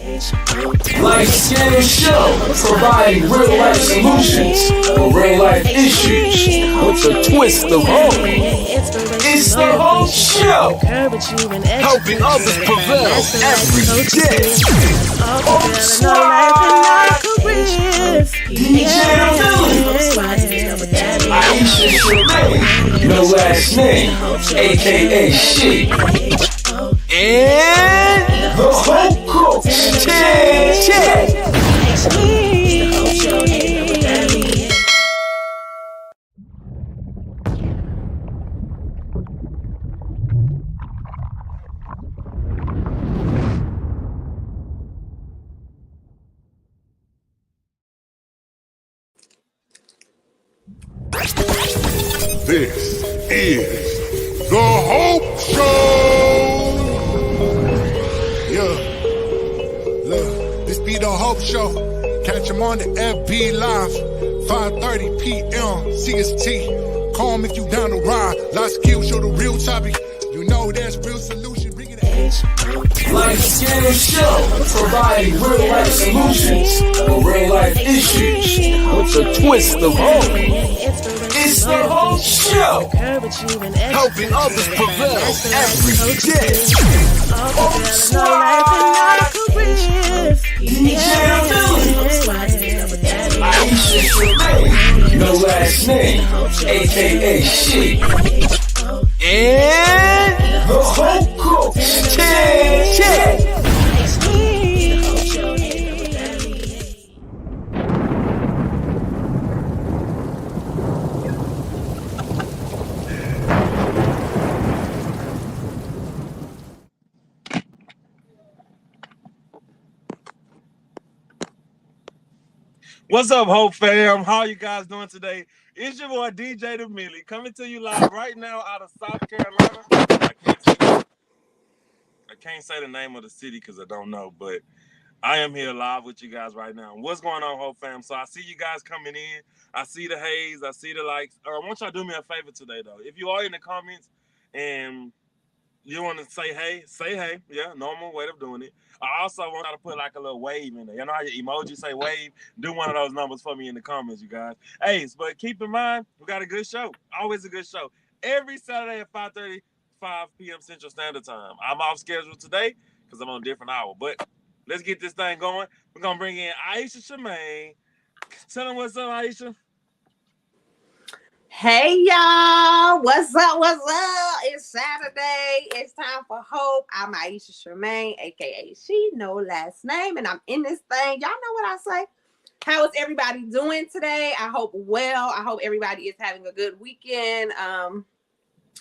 Light Skin Show, providing real life solutions for real life issues with a twist of hope. It's the Hope Show, helping others prevail every day. Hope Swag, DJ Billy, Aisha Shemaine, no last name, aka She, and the Hope Coach, Chad. This is the Hope Show. Yeah, look, this be the Hope Show. Catch him on the FB Live, 5:30 p.m. CST. Call him if you down to ride. Lots of skills, show the real topic. You know there's real solution. Bring it Light Skin Show, providing real life solutions for real life issues with a twist of hope. It's the Hope Show, helping others prevail every day. Hope Swag, DJ Billy, Aisha Shemaine, no last name, aka She, and the Hope Coach, Chad. What's up, Hope fam? How you guys doing today? It's your boy DJ the Millie coming to you live right now out of South Carolina. I can't say the name of the city because I don't know, but I am here live with you guys right now. What's going on, Hope fam? So I see you guys coming in. I see the haze. I see the likes. I want y'all to do me a favor today, though. If you are in the comments and you want to say hey. Yeah, normal way of doing it. I also want y'all to put like a little wave in there. You know how your emoji say wave? Do one of those numbers for me in the comments, you guys. Hey, but keep in mind, we got a good show. Always a good show. Every Saturday at 5:30, 5 p.m. Central Standard Time. I'm off schedule today because I'm on a different hour. But let's get this thing going. We're going to bring in Aisha Shemaine. Tell them what's up, Aisha. Hey y'all, what's up? It's Saturday. It's time for Hope. I'm Aisha Shemaine, aka She, no last name, and I'm in this thing. Y'all know what I say. How is everybody doing today? I hope well. I hope everybody is having a good weekend. And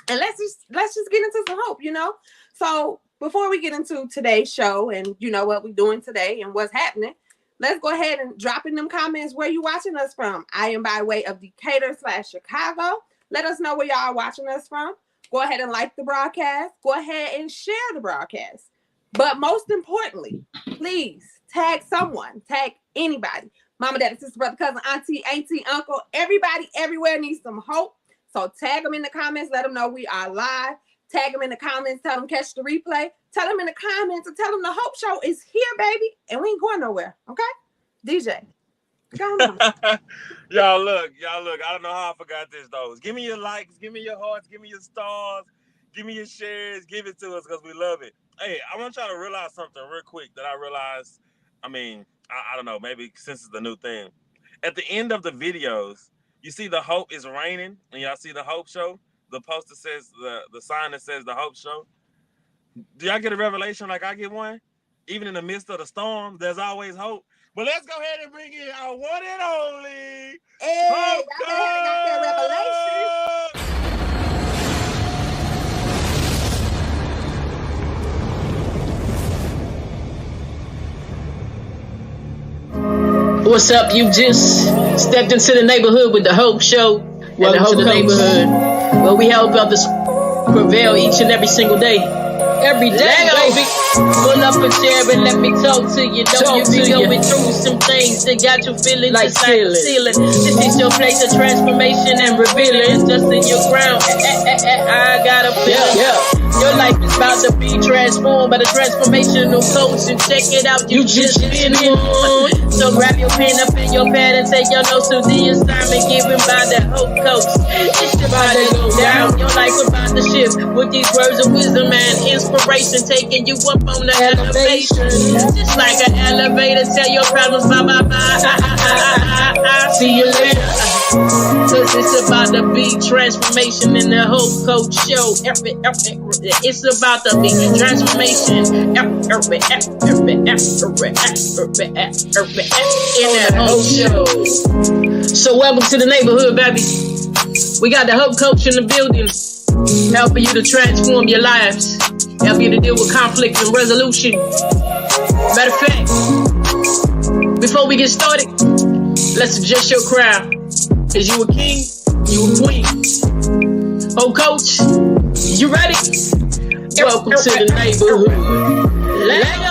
let's just get into some hope, you know. So before we get into today's show and you know what we're doing today and what's happening, let's go ahead and drop in them comments where you watching us from. I am by way of Decatur/Chicago. Let us know where y'all are watching us from. Go ahead and like the broadcast. Go ahead and share the broadcast. But most importantly, please tag someone. Tag anybody. Mama, daddy, sister, brother, cousin, auntie, uncle. Everybody everywhere needs some hope. So tag them in the comments. Let them know we are live. Tag them in the comments. Tell them catch the replay. Tell them in the comments and tell them the Hope Show is here, baby. And we ain't going nowhere. Okay? DJ. Go on. Y'all look. I don't know how I forgot this, though. Give me your likes. Give me your hearts. Give me your stars. Give me your shares. Give it to us because we love it. Hey, I want y'all to realize something real quick that I realized. I mean, I don't know. Maybe since it's the new thing. At the end of the videos, you see the Hope is raining. And y'all see the Hope Show. The poster says, the sign that says the Hope Show. Do y'all get a revelation like I get one? Even in the midst of the storm, there's always hope. But let's go ahead and bring in our one and only Hope. Y'all got that revelation. What's up? You just stepped into the neighborhood with the Hope Show. Welcome to the neighborhood where we help others prevail each and every single day. Every day, baby. Pull up a chair and let me talk to you. Know you be going through some things that got you feeling like ceiling. This is your place of transformation and revealing. It's just in your ground. I got a feel. Your life is about to be transformed by the transformational coach. And check it out, you just been in. So grab your pen up in your pad and take your notes to the assignment given by the Hope Coach. It's about to go down. Your life about to shift with these words of wisdom and inspiration, taking you up on the elevation. Just like an elevator, tell your problems bye bye bye. See you later. Cause it's about to be transformation in the Hope Coach show. It's about to be transformation in the Hope show. So welcome to the neighborhood, baby. We got the Hope Coach in the building, helping you to transform your lives, help you to deal with conflict and resolution. Matter of fact, before we get started, let's adjust your crowd. Cause you a king, you a queen. Oh, Coach, you ready? Welcome to the neighborhood. Let's go.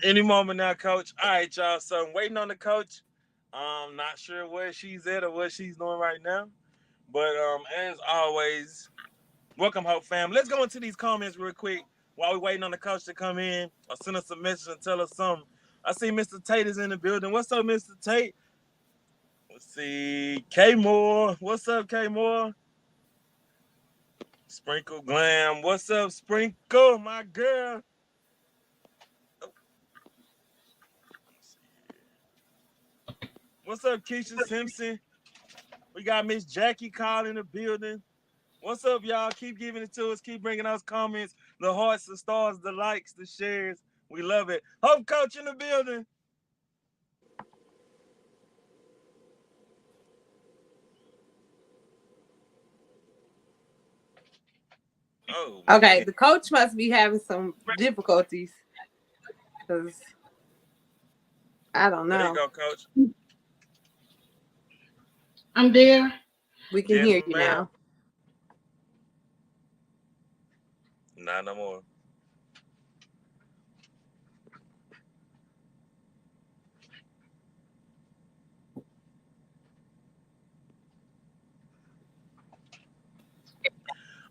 Any moment now, Coach. All right, y'all. So I'm waiting on the coach. Not sure where she's at or what she's doing right now. But as always, welcome, Hope fam. Let's go into these comments real quick while we're waiting on the coach to come in or send us a message and tell us something. I see Mr. Tate is in the building. What's up, Mr. Tate? Let's see. K Moore. What's up, K Moore? Sprinkle Glam. What's up, Sprinkle, my girl? What's up, Keisha Simpson? We got Miss Jackie Call in the building. What's up, y'all? Keep giving it to us. Keep bringing us comments, the hearts, the stars, the likes, the shares. We love it. Hope Coach in the building. Oh, Okay, man. the coach must be having some difficulties. Because I don't There know. you go, Coach. I'm there. We can Yes, hear you ma'am. now. Not no more.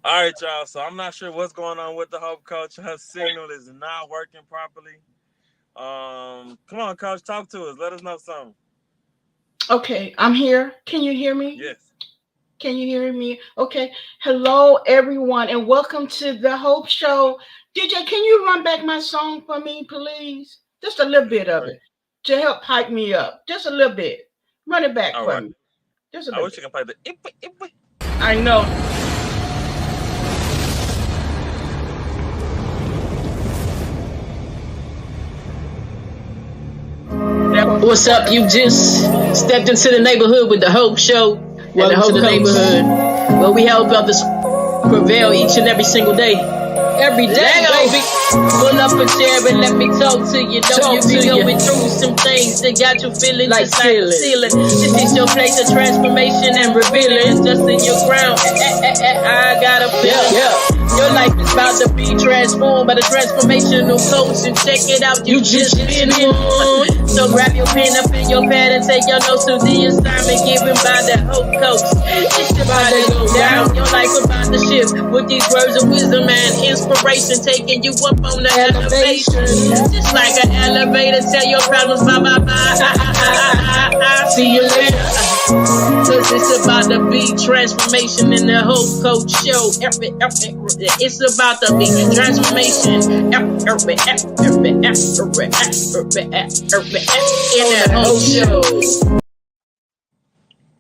All right, y'all. So I'm not sure what's going on with the Hope Coach. Her signal is not working properly. Come on, Coach, talk to us. Let us know something. Okay, I'm here. Can you hear me? Yes. Can you hear me? Okay. Hello, everyone, and welcome to the Hope Show. DJ, can you run back my song for me, please? Just a little bit of it to help hype me up. Just a little bit. Run it back for me. Just a I little wish you can play the. I know. What's up? You just stepped into the neighborhood with the Hope Show. Welcome to the neighborhood, where we help others prevail each and every single day. Every day, baby. Pull up a chair and let me talk to you. Know you be going through some things that got you feeling like ceiling. This is your place of transformation and revealing. Just in your ground. I got a feeling. Your life is about to be transformed by the transformational coach. And check it out, you just been in. So grab your pen up in your pad and take your notes to the assignment given by the Hope Coach. It's about to go down. Your life about to shift with these words of wisdom and inspiration, taking you up on the elevation. Just like an elevator, tell your problems bye bye bye. See you later. Cause it's about to be transformation in the Hope Coach show. It's about to be transformation in the Hope Show.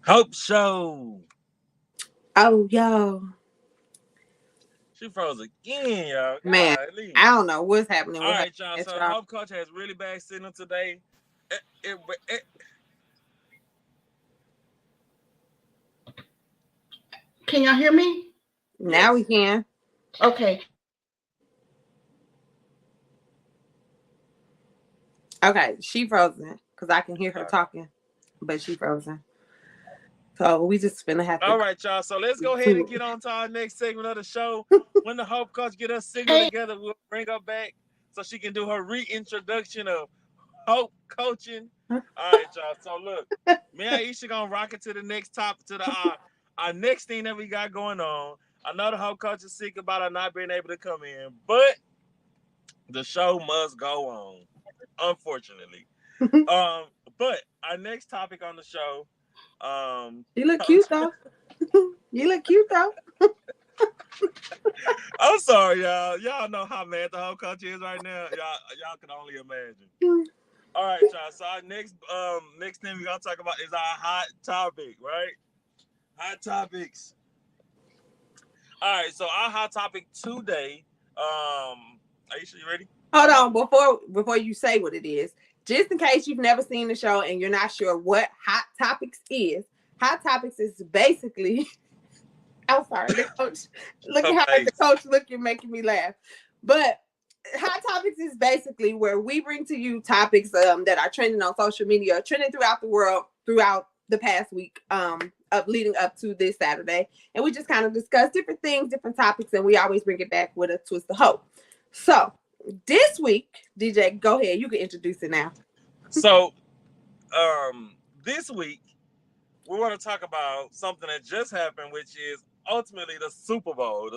Hope Show. Oh, yo. She froze again, y'all. Man, Golly. I don't know what's happening All with right, her. y'all. It's So y'all. Hope Coach has really bad signal today. Can y'all hear me? Now we can. Okay. Okay, she frozen because I can hear her talking, but she frozen. So we just finna have to. All right, y'all. So let's go ahead and get on to our next segment of the show. When the Hope Coach get her signal together, we'll bring her back so she can do her reintroduction of Hope Coaching. All right, y'all. So look, me and Aisha gonna rock it to the next topic, to the our next thing that we got going on. I know the Hope Coach is sick about her not being able to come in, but the show must go on, unfortunately. But our next topic on the show. You look cute though. You look cute though. I'm sorry, y'all. Y'all know how mad the whole country is right now. Y'all can only imagine. All right, y'all. So our next thing we're gonna talk about is our hot topic, right? Hot topics. All right, so our hot topic today. Aisha, you ready? Hold on, before you say what it is, just in case you've never seen the show and you're not sure what Hot Topics is. Hot Topics is basically. I'm sorry, the coach. Look at how the coach looking, making me laugh. But Hot Topics is basically where we bring to you topics that are trending on social media, trending throughout the world, throughout the past week, leading up to this Saturday, and we just kind of discuss different things, different topics, and we always bring it back with a twist of hope. So this week, DJ, go ahead. You can introduce it now. So, this week we want to talk about something that just happened, which is ultimately the Super Bowl.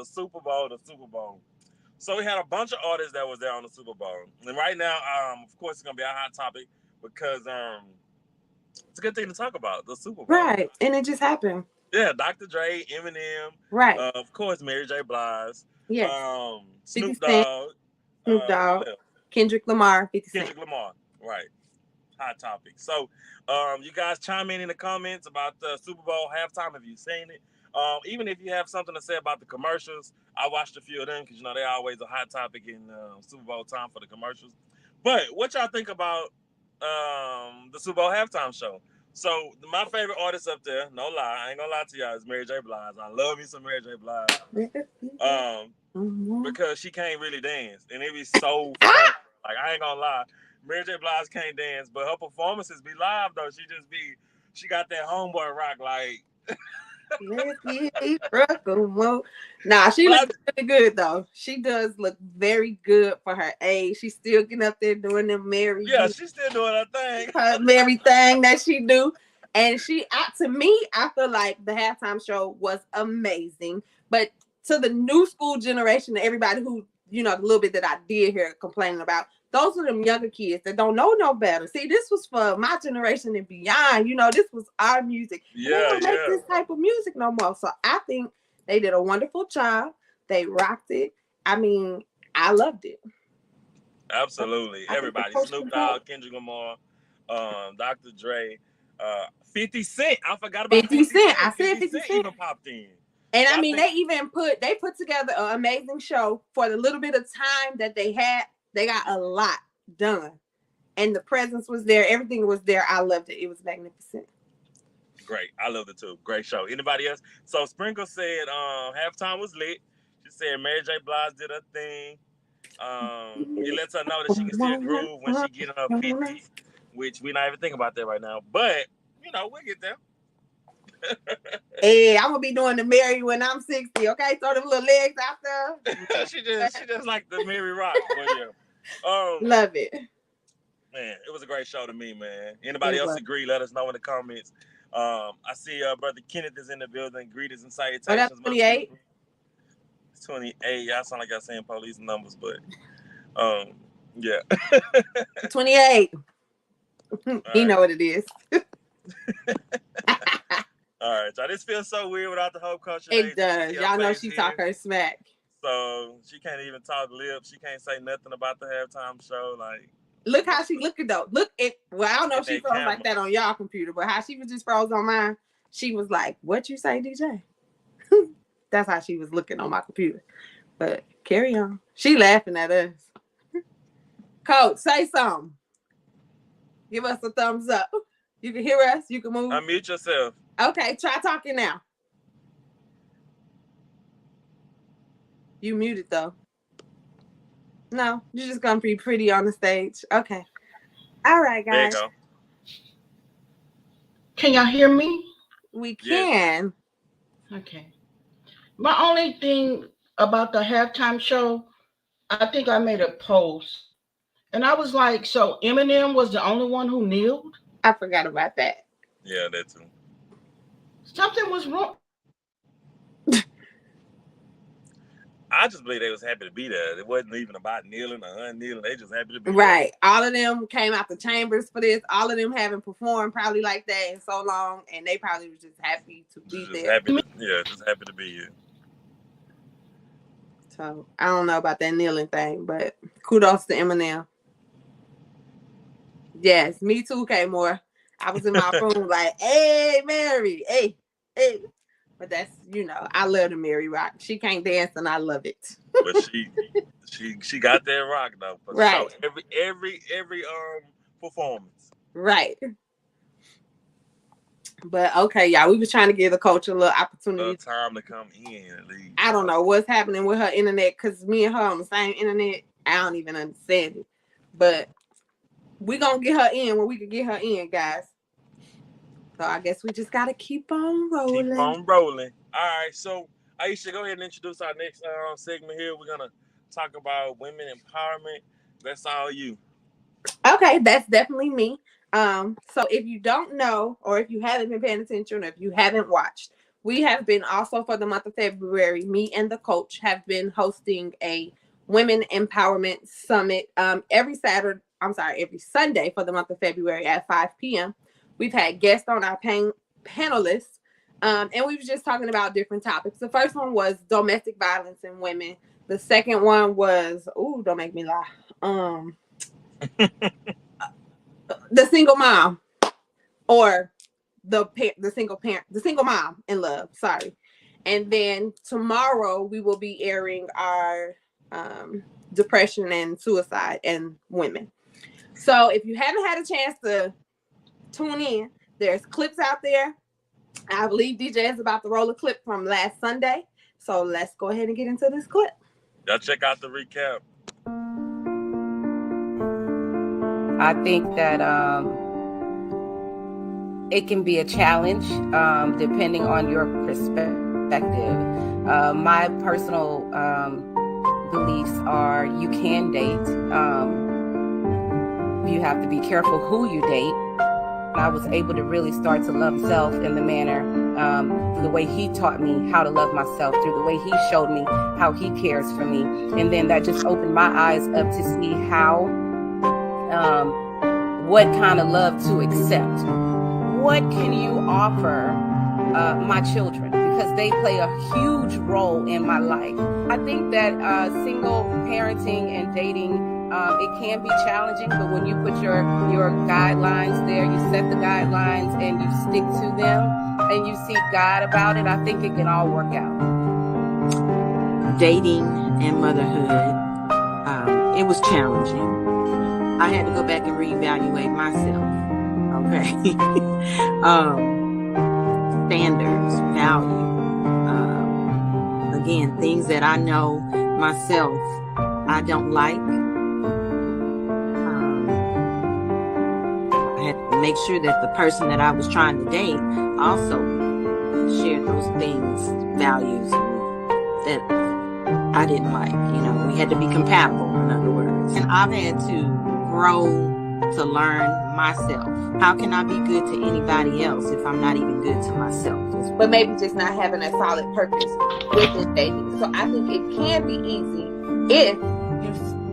So we had a bunch of artists that was there on the Super Bowl, and right now, of course, it's gonna be a hot topic because it's a good thing to talk about, the Super Bowl. Right, and it just happened. Yeah, Dr. Dre, Eminem, right? Of course, Mary J. Blige. Yes. Snoop Dogg. Kendrick Lamar, 50 Cent. Kendrick Lamar, right. Hot topic. So, you guys chime in the comments about the Super Bowl halftime if you've seen it. Even if you have something to say about the commercials, I watched a few of them because they're always a hot topic in Super Bowl time for the commercials. But what y'all think about the Super Bowl halftime show? So my favorite artist up there, no lie, I ain't gonna lie to y'all, is Mary J. Blige. I love me some Mary J. Blige. Because she can't really dance, and it be so fun. Like, I ain't gonna lie, Mary J. Blige can't dance, but her performances be live though. She got that homeboy rock, like. Nah, she looks really good though. She does look very good for her age. She's still getting up there doing them Mary. Yeah, she's still doing her thing. Her Mary thing that she do. And to me, I feel like the halftime show was amazing. But to the new school generation, everybody who, the little bit that I did hear complaining about, those are them younger kids that don't know no better. See, this was for my generation and beyond. This was our music. Yeah, they don't make this type of music no more. So I think they did a wonderful job. They rocked it. I mean, I loved it. Absolutely. Everybody. Snoop Dogg, Kendrick Lamar, Dr. Dre, 50 Cent. I forgot about 50 Cent. I said 50 Cent even popped in. And so I mean, they put together an amazing show for the little bit of time that they had. They got a lot done, and the presence was there. Everything was there. I loved it. It was magnificent. Great. I loved it too. Great show. Anybody else? So Sprinkle said halftime was lit. She said Mary J. Blige did her thing. It lets her know that she can still groove when she get in her 50, which we're not even thinking about that right now. But, we'll get there. Hey, I'm gonna be doing the Mary when I'm 60. Okay, throw them little legs out there. she just like the Mary Rock. Love it. Man, it was a great show to me, man. Anybody else agree? Let us know in the comments. I see brother Kenneth is in the building. Greetings and salutations. 28. 28. Y'all sound like y'all saying police numbers, but yeah. 28. You know what it is. All right, so this feels so weird without the Hope Culture. It does. Y'all know she talk her smack. So she can't even talk lips. She can't say nothing about the halftime show. Like, look how she looking though. Look at I don't know if she froze like that on y'all computer, but how she was just froze on mine. She was like, "What you say, DJ?" That's how she was looking on my computer. But carry on. She laughing at us. Coach, say something. Give us a thumbs up. You can hear us. You can move. Unmute yourself. Okay, try talking now. You muted though. No, you're just gonna be pretty on the stage. Okay. All right, guys. There you go. Can y'all hear me? We can. Okay. My only thing about the halftime show, I think I made a post, And I was like, so Eminem was the only one who kneeled? I forgot about that. Yeah, that too. Something was wrong. I just believe they was happy to be there. It wasn't even about kneeling or unkneeling. They just happy to be right. All of them came out the chambers for this. All of them haven't performed probably like that in so long, and they probably was just happy to be there. Just happy to be here. So I don't know about that kneeling thing, but kudos to Eminem. Yes, me too, K-More. I was in my room like, hey, Mary, hey. But that's, I love the Mary rock. She can't dance, and I love it. But she got that rock though. Right. So every performance. Right. But okay, y'all, we was trying to give the coach a little opportunity. Time to come in at least. I don't know what's happening with her internet because me and her on the same internet. I don't even understand it. But we gonna get her in when we can get her in, guys. So I guess we just gotta keep on rolling. Keep on rolling. All right, so Aisha, go ahead and introduce our next segment here. We're gonna talk about women empowerment. That's all you. Okay, that's definitely me. So if you don't know, or if you haven't been paying attention, or if you haven't watched, we have been also for the month of February, me and the coach have been hosting a women empowerment summit every Sunday for the month of February at 5 p.m. We've had guests on our panelists, and we were just talking about different topics. The first one was domestic violence in women. The second one was, don't make me lie, the single mom, or the single mom in love. Sorry. And then tomorrow we will be airing our depression and suicide in women. So if you haven't had a chance to tune in, there's clips out there. I believe DJ is about to roll a clip from last Sunday. So let's go ahead and get into this clip. Y'all check out the recap. I think that it can be a challenge depending on your perspective. My personal beliefs are you can date. You have to be careful who you date. I was able to really start to love self in the manner, the way he taught me how to love myself, through the way he showed me how he cares for me. And then that just opened my eyes up to see how, what kind of love to accept. What can you offer my children? Because they play a huge role in my life. I think that single parenting and dating, it can be challenging, but when you put your guidelines there, you set the guidelines and you stick to them and you seek God about it, I think it can all work out. Dating and motherhood, it was challenging. I had to go back and reevaluate myself. Okay. Standards, value. Again, things that I know myself I don't like. I had to make sure that the person that I was trying to date also shared those things, values that I didn't like. We had to be compatible, in other words. And I've had to grow to learn myself. How can I be good to anybody else if I'm not even good to myself? But maybe just not having a solid purpose within dating. So I think it can be easy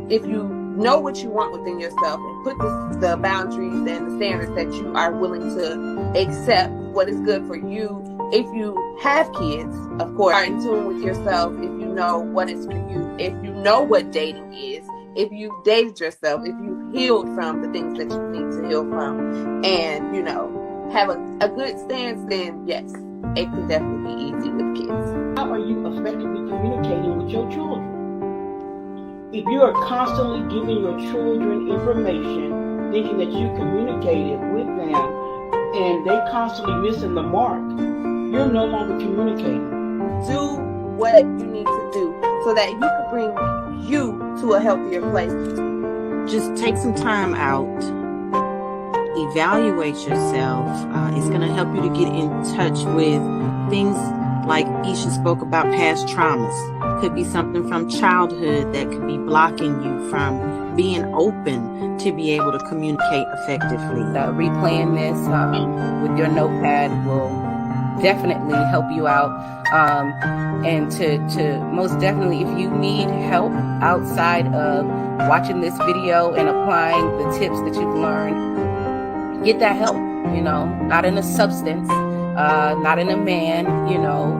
if you know what you want within yourself and put the boundaries and the standards that you are willing to accept what is good for you. If you have kids, of course, are in tune with yourself. If you know what is for you, if you know what dating is, if you've dated yourself, if you've healed from the things that you need to heal from, and have a good stance, then yes, it can definitely be easy with kids. How are you effectively communicating with your children? If you are constantly giving your children information, thinking that you communicated with them, and they constantly missing the mark, you're no longer communicating. Do what you need to do so that you can bring you to a healthier place. Just take some time out. Evaluate yourself. It's going to help you to get in touch with things like Isha spoke about past traumas. Could be something from childhood that could be blocking you from being open to be able to communicate effectively. Replaying this with your notepad will definitely help you out. And to most definitely, if you need help outside of watching this video and applying the tips that you've learned, get that help, not in a substance, not in a man,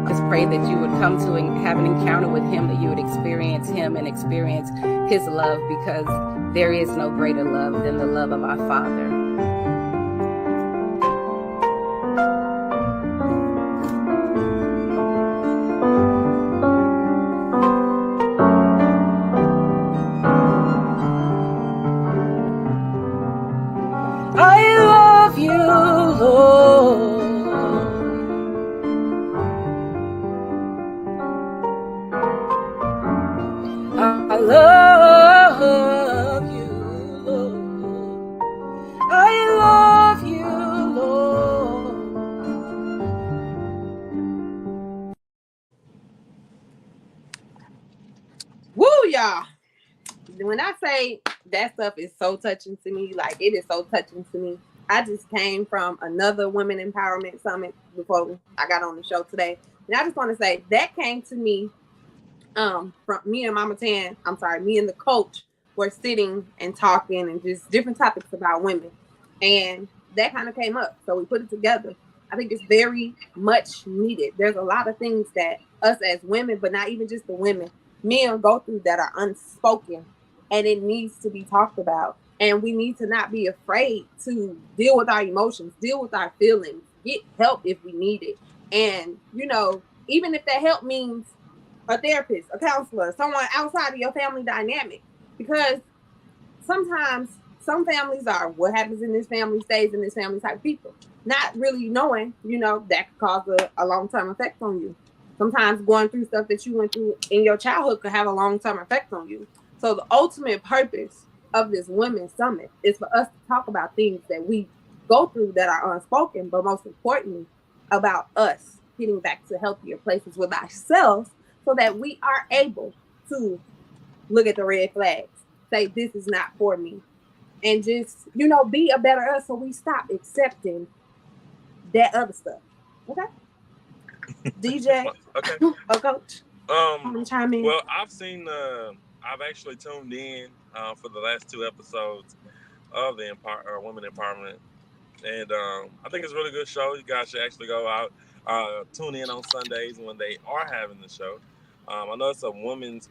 just pray that you would come to and have an encounter with him, that you would experience him and experience his love, because there is no greater love than the love of our Father. I love you, Lord. I love you, Lord. I love you, Lord. Woo, y'all. When I say that stuff is so touching to me, like it is so touching to me. I just came from another Women Empowerment Summit before I got on the show today. And I just want to say that came to me from me and Mama Tan. Me and the coach were sitting and talking and just different topics about women. And that kind of came up. So we put it together. I think it's very much needed. There's a lot of things that us as women, but not even just the women, men go through that are unspoken, and it needs to be talked about. And we need to not be afraid to deal with our emotions, deal with our feelings, get help if we need it. And, even if that help means a therapist, a counselor, someone outside of your family dynamic, because sometimes some families are what happens in this family stays in this family type of people, not really knowing, that could cause a long-term effect on you. Sometimes going through stuff that you went through in your childhood could have a long-term effect on you. So the ultimate purpose of this Women's Summit is for us to talk about things that we go through that are unspoken, but most importantly, about us getting back to healthier places with ourselves so that we are able to look at the red flags, say, this is not for me, and just, be a better us so we stop accepting that other stuff. Okay? DJ? Okay. Oh, Coach? Chime in. Well, I've actually tuned in for the last 2 episodes of the Women Empowerment, and I think it's a really good show. You guys should actually go out, tune in on Sundays when they are having the show. I know it's a women's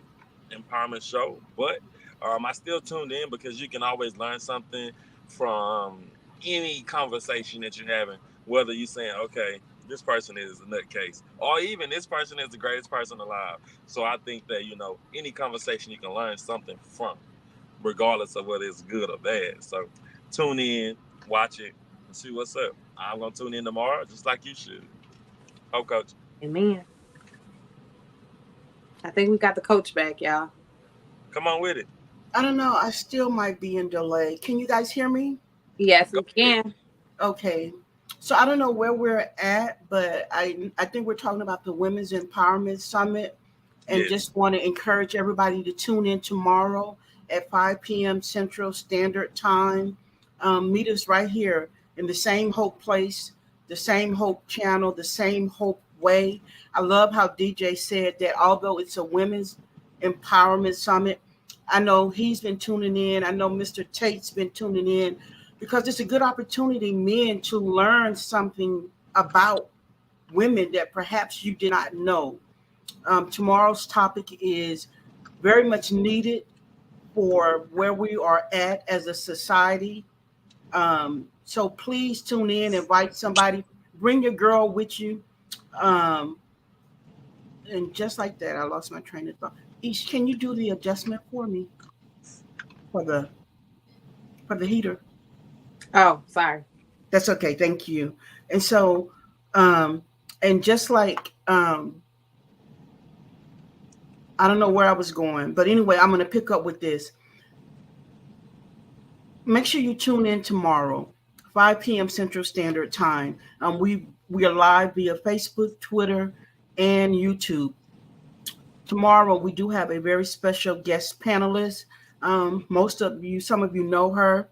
empowerment show, but I still tuned in because you can always learn something from any conversation that you're having, whether you're saying, okay, this person is a nutcase, or even this person is the greatest person alive. So I think that, any conversation you can learn something from, regardless of whether it's good or bad. So tune in, watch it, and see what's up. I'm going to tune in tomorrow, just like you should. Oh, Coach. Amen. I think we got the coach back, y'all. Come on with it. I don't know. I still might be in delay. Can you guys hear me? Yes, we can. Okay. So I don't know where we're at, but I think we're talking about the Women's Empowerment Summit, and just want to encourage everybody to tune in tomorrow at 5 p.m. Central Standard Time. Meet us right here in the same Hope place, the same Hope channel, the same Hope way. I love how DJ said that although it's a Women's Empowerment Summit, I know he's been tuning in. I know Mr. Tate's been tuning in, because it's a good opportunity, men, to learn something about women that perhaps you did not know. Tomorrow's topic is very much needed for where we are at as a society. So please tune in, invite somebody, bring your girl with you. And just like that, I lost my train of thought. Ish, can you do the adjustment for me for the heater? Oh, sorry. That's okay. Thank you. And so, and just like, I don't know where I was going, but anyway, I'm going to pick up with this. Make sure you tune in tomorrow, 5 p.m. Central Standard Time. We are live via Facebook, Twitter, and YouTube. Tomorrow, we do have a very special guest panelist. Some of you know her.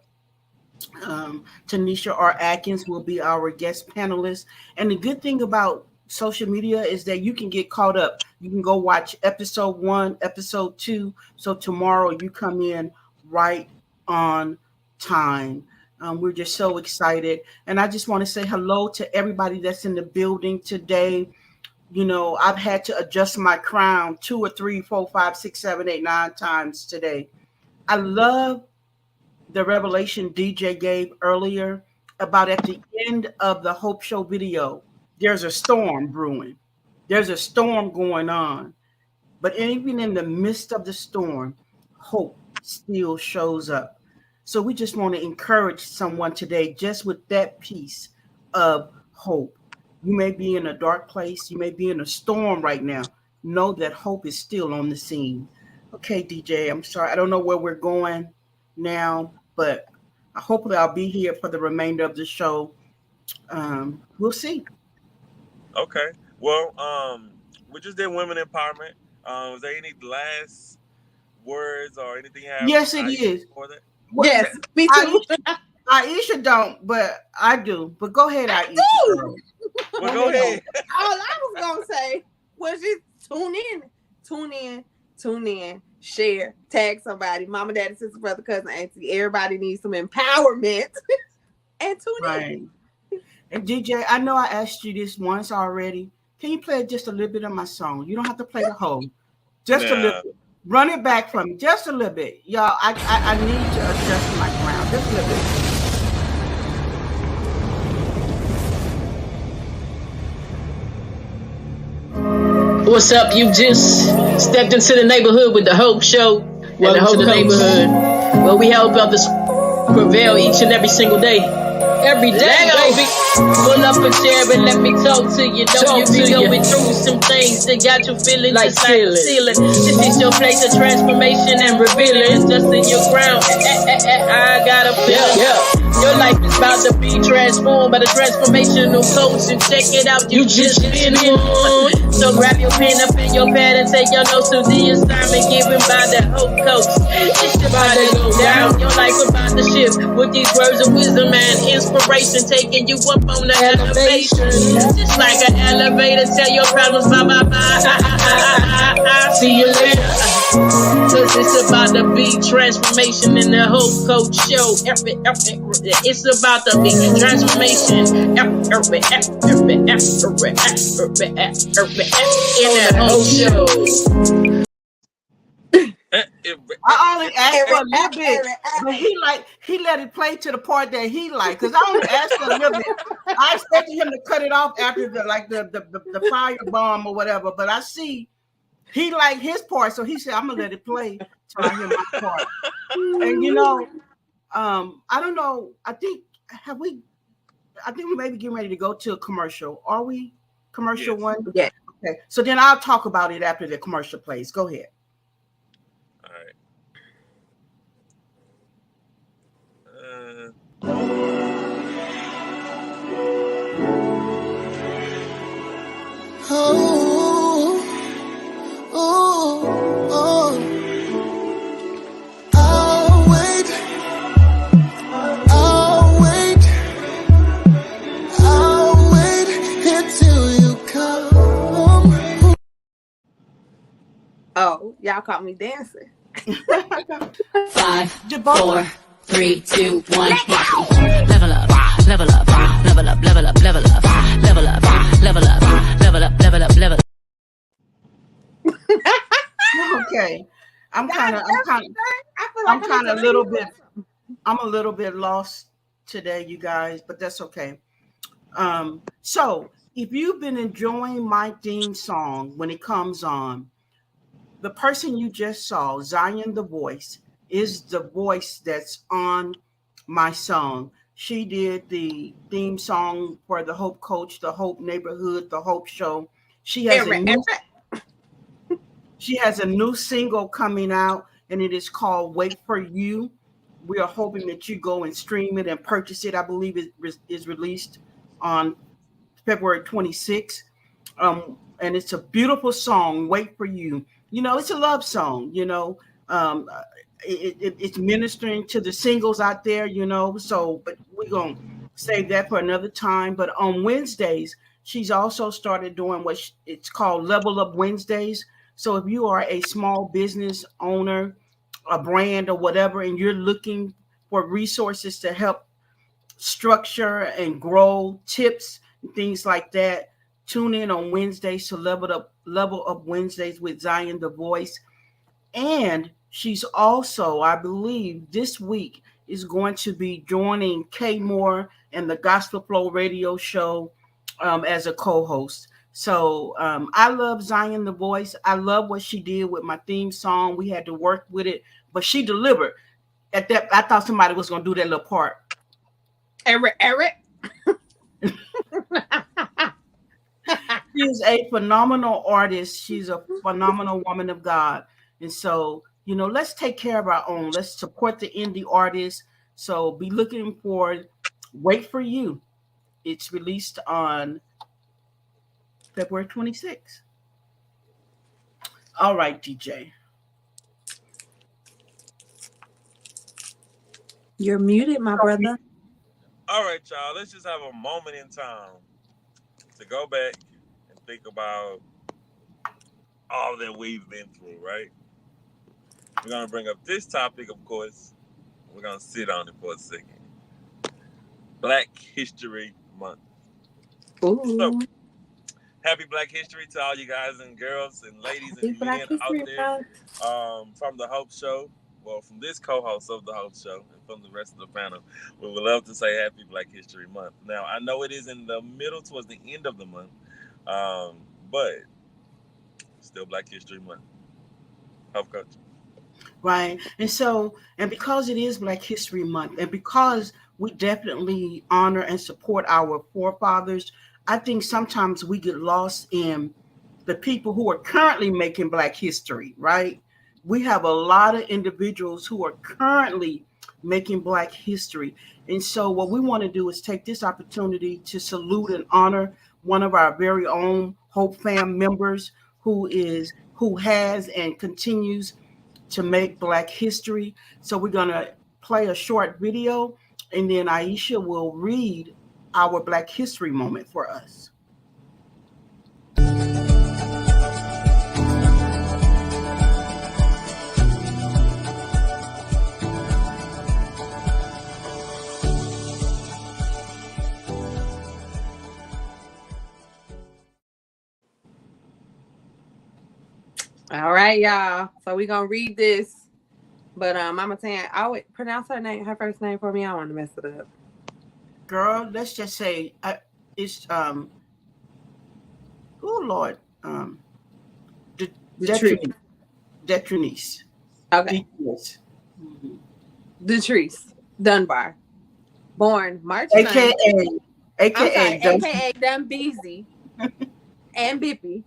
Tanisha R. Atkins will be our guest panelist. And the good thing about social media is that you can get caught up. You can go watch episode 1, episode 2. So tomorrow you come in right on time. We're just so excited. And I just want to say hello to everybody that's in the building today. You know, I've had to adjust my crown 2 or 3, 4, 5, 6, 7, 8, 9 times today. I love the revelation DJ gave earlier about at the end of the Hope Show video, there's a storm brewing. There's a storm going on. But even in the midst of the storm, hope still shows up. So we just want to encourage someone today just with that piece of hope. You may be in a dark place. You may be in a storm right now. Know that hope is still on the scene. Okay, DJ, I'm sorry. I don't know where we're going now, but hopefully I'll be here for the remainder of the show. We'll see. Okay. Well, we just did women empowerment. Is there any last words or anything you have? Yes, it is. Well, yes, me too. Aisha don't, but I do. But go ahead, Aisha. Well, go ahead. All I was gonna say was just tune in, share, tag somebody, mama, daddy, sister, brother, cousin, auntie. Everybody needs some empowerment. And tune in. And DJ, I know I asked you this once already. Can you play just a little bit of my song? You don't have to play the whole. Just a little bit. Run it back for me. Just a little bit. Y'all, I need to adjust my ground. Just a little bit. What's up? You just stepped into the neighborhood with the Hope Show. Welcome to the neighborhood where we help others prevail each and every single day. Every day, baby. Pull up a chair and let me talk to you. Know you be going through some things that got you feeling like ceiling. This is your place of transformation and revealing. Just in your ground. I got a feeling. Your life is about to be transformed by the transformational coach. And check it out, you just been one. So grab your pen up in your pad and take your notes to the assignment given by the Hope Coach. It's about to go down. Your life about to shift with these words of wisdom and inspiration, taking you up on the elevation. Just like an elevator, tell your problems bye bye bye. See you later. Cause it's about to be transformation in the Hope Coach Show. It's about to be transformation in the Hope Show. I only asked for a little bit, but he let it play to the part that he liked. Because I only asked for a little bit. I expected him to cut it off after the fire bomb or whatever. But I see he liked his part, so he said, "I'm gonna let it play till I hear my part." And I don't know. I think we may be getting ready to go to a commercial. Are we? Commercial one? Yeah. Okay. So then I'll talk about it after the commercial plays. Go ahead. I'll wait until you come. Oh, y'all caught me dancing. 5, 4, 3, 2, 1. Level up, level up, level up, level up, level up, level up, level up, level up, level up, level up. Okay, I'm a little bit lost today, you guys, but that's okay. So if you've been enjoying my theme song when it comes on, the person you just saw, Zion the Voice, is the voice that's on my song. She did the theme song for the Hope Coach, the Hope Neighborhood, the Hope Show. She has a new single coming out, and it is called Wait for You. We are hoping that you go and stream it and purchase it. I believe it is released on February 26th. and it's a beautiful song. Wait for You. You know, it's a love song. You know, um, it's ministering to the singles out there. You know, so but we're gonna save that for another time. But on Wednesdays, she's also started doing what it's called Level Up Wednesdays. So if you are a small business owner, a brand or whatever, and you're looking for resources to help structure and grow, tips and things like that, tune in on Wednesdays to Level Up Wednesdays with Zion the Voice. And she's also, I believe, this week is going to be joining Kay Moore and the Gospel Flow Radio Show as a co-host. So I love Zion the Voice. I love what she did with my theme song. We had to work with it, but she delivered. At that, I thought somebody was going to do that little part. Eric. She's a phenomenal artist. She's a phenomenal woman of God. And so, you know, let's take care of our own. Let's support the indie artists. So be looking for Wait for You. It's released on February 26th. All right, DJ. You're muted, my brother. All right, y'all. Let's just have a moment in time to go back and think about all that we've been through, right? We're going to bring up this topic, of course. We're going to sit on it for a second. Black History Month. Ooh. So, happy Black History to all you guys and girls and ladies and men out there from the Hope Show. Well, from this co-host of the Hope Show and from the rest of the panel, we would love to say Happy Black History Month. Now, I know it is in the middle towards the end of the month, but still Black History Month. Hope Coach. Right. And so, and because it is Black History Month, and because we definitely honor and support our forefathers, I think sometimes we get lost in the people who are currently making Black history, right? We have a lot of individuals who are currently making Black history. And so what we want to do is take this opportunity to salute and honor one of our very own Hope Fam members who has and continues to make Black history. So we're going to play a short video, and then Aisha will read our Black History moment for us. All right, y'all. So we're gonna read this. But Mama Tan, I would pronounce her first name for me. I don't want to mess it up. Girl, let's just say it's oh Lord, Detrinice. Okay. Detrice Dunbar, born March 9th. AKA Dumbeezy and Bippy.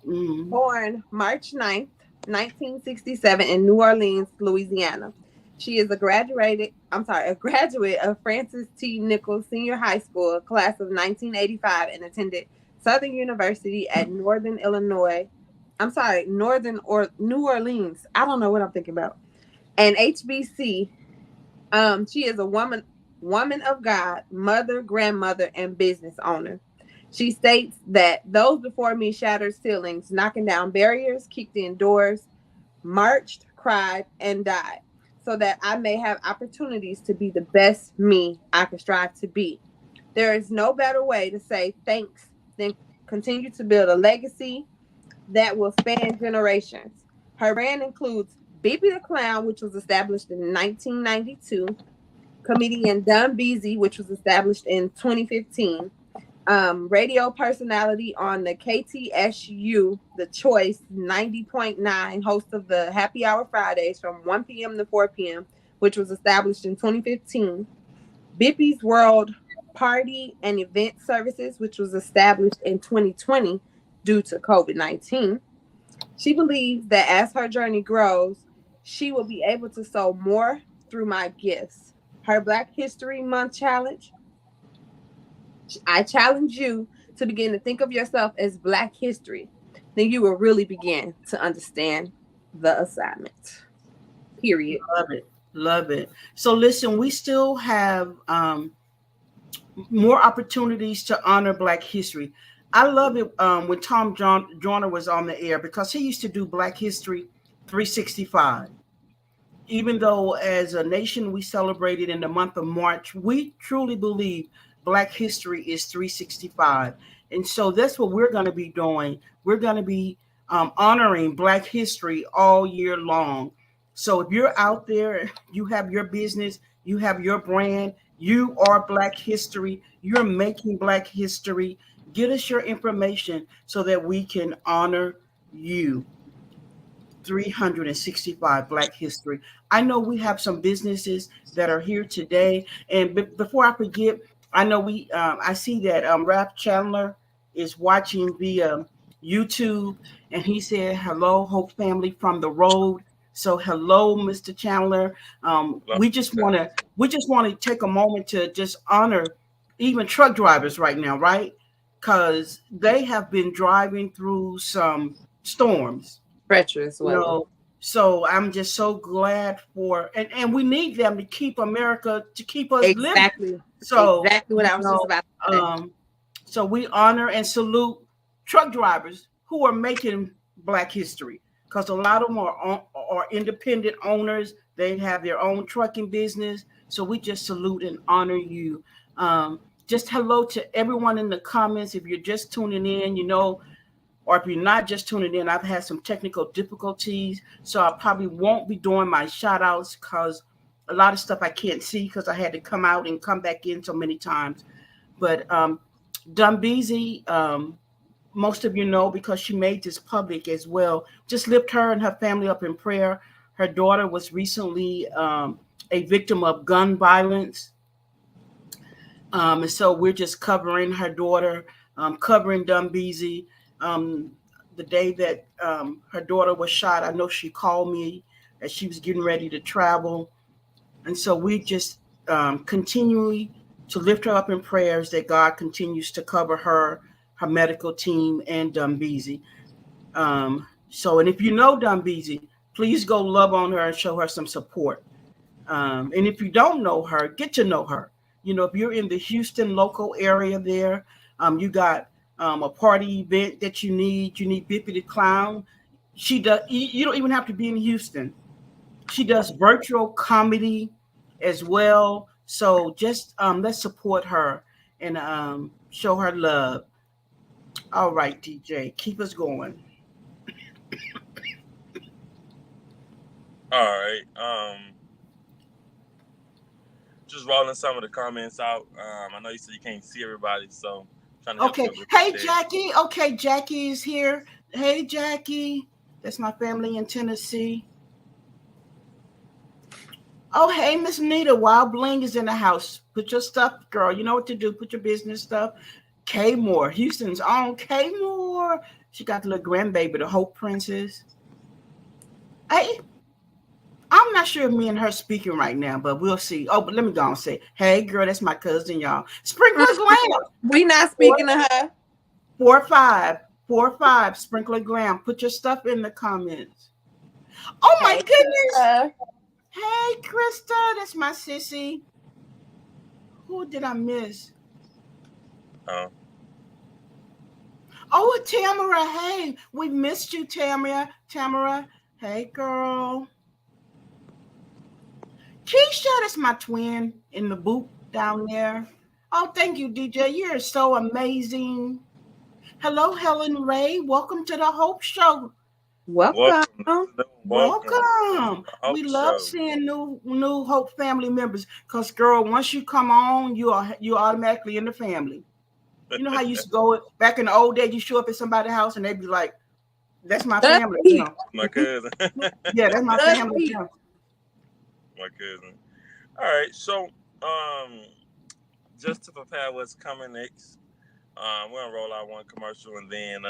Born March 9th, 1967 in New Orleans, Louisiana. She is a graduate of Francis T. Nichols Senior High School, class of 1985, and attended Southern University at New Orleans. I don't know what I'm thinking about. And HBC. She is a woman of God, mother, grandmother, and business owner. She states that those before me shattered ceilings, knocking down barriers, kicked in doors, marched, cried, and died, so that I may have opportunities to be the best me I could strive to be. There is no better way to say thanks than continue to build a legacy that will span generations. Her brand includes Bippy the Clown, which was established in 1992, comedian Dumbeezy, which was established in 2015, radio personality on the KTSU, The Choice 90.9, host of the Happy Hour Fridays from 1 p.m. to 4 p.m., which was established in 2015. Bippy's World Party and Event Services, which was established in 2020 due to COVID-19. She believes that as her journey grows, she will be able to sow more through my gifts. Her Black History Month challenge: I challenge you to begin to think of yourself as Black history, then you will really begin to understand the assignment. Period. Love it. Love it. So listen, we still have more opportunities to honor Black history. I love it when Tom Joyner was on the air, because he used to do Black History 365. Even though as a nation we celebrated in the month of March, we truly believe Black history is 365. And so that's what we're going to be doing. We're going to be honoring Black history all year long. So if you're out there, you have your business, you have your brand, you are Black history, you're making Black history, get us your information so that we can honor you. 365 Black history. I know we have some businesses that are here today. And before I forget, I know I see that Ralph Chandler is watching via YouTube, and he said, hello, Hope family from the road. So hello, Mr. Chandler. We just want to take a moment to just honor even truck drivers right now, right? Because they have been driving through some storms. Treacherous weather. You know, so I'm just so glad for, and we need them to keep America, to keep us living. So exactly what I was just about to say. So we honor and salute truck drivers who are making Black history, because a lot of them are independent owners. They have their own trucking business. So we just salute and honor you. Just hello to everyone in the comments. If you're just tuning in, you know, or if you're not just tuning in, I've had some technical difficulties. So I probably won't be doing my shout outs because a lot of stuff I can't see because I had to come out and come back in so many times. But Dumbeezy, most of you know, because she made this public as well. Just lift her and her family up in prayer. Her daughter was recently a victim of gun violence. And so we're just covering her daughter, covering Dumbeezy. The day that her daughter was shot, I know she called me as she was getting ready to travel. And so we just continually to lift her up in prayers that God continues to cover her medical team, and Dumbeezy. So, and if you know Dumbeezy, please go love on her and show her some support. And if you don't know her, get to know her. You know, if you're in the Houston local area there, you got a party event that you need Bippy Clown. She does, you don't even have to be in Houston. She does virtual comedy as well. So just let's support her and show her love. All right, DJ, keep us going. All right. Just rolling some of the comments out. I know you said you can't see everybody, so trying to okay. Hey, Jackie. Okay, Jackie is here. Hey, Jackie. That's my family in Tennessee. Oh, hey, Miss Nita. Wild Bling is in the house. Put your stuff, girl. You know what to do. Put your business stuff. Kay Moore, Houston's own Kay Moore. She got the little grandbaby, the Hope Princess. Hey, I'm not sure if me and her speaking right now, but we'll see. Oh, but let me go and say, hey, girl, that's my cousin, y'all. Sprinkler's Glam. We not speaking to her. 4545 Sprinkler Glam. Put your stuff in the comments. Oh my goodness. Hey, Krista, that's my sissy. Who did I miss? Oh, Tamara. Hey, we missed you, Tamara. Hey, girl. Keisha, that's my twin in the booth down there. Oh, thank you, DJ. You're so amazing. Hello, Helen Ray. Welcome to the Hope Show. Welcome. We love seeing new Hope family members because, girl, once you come on, you automatically in the family. You know how you used to go back in the old days, you show up at somebody's house and they'd be like, that's my family. You know? My cousin. Yeah, that's my family. My cousin. All right, so just to prepare what's coming next, we're gonna roll out one commercial and then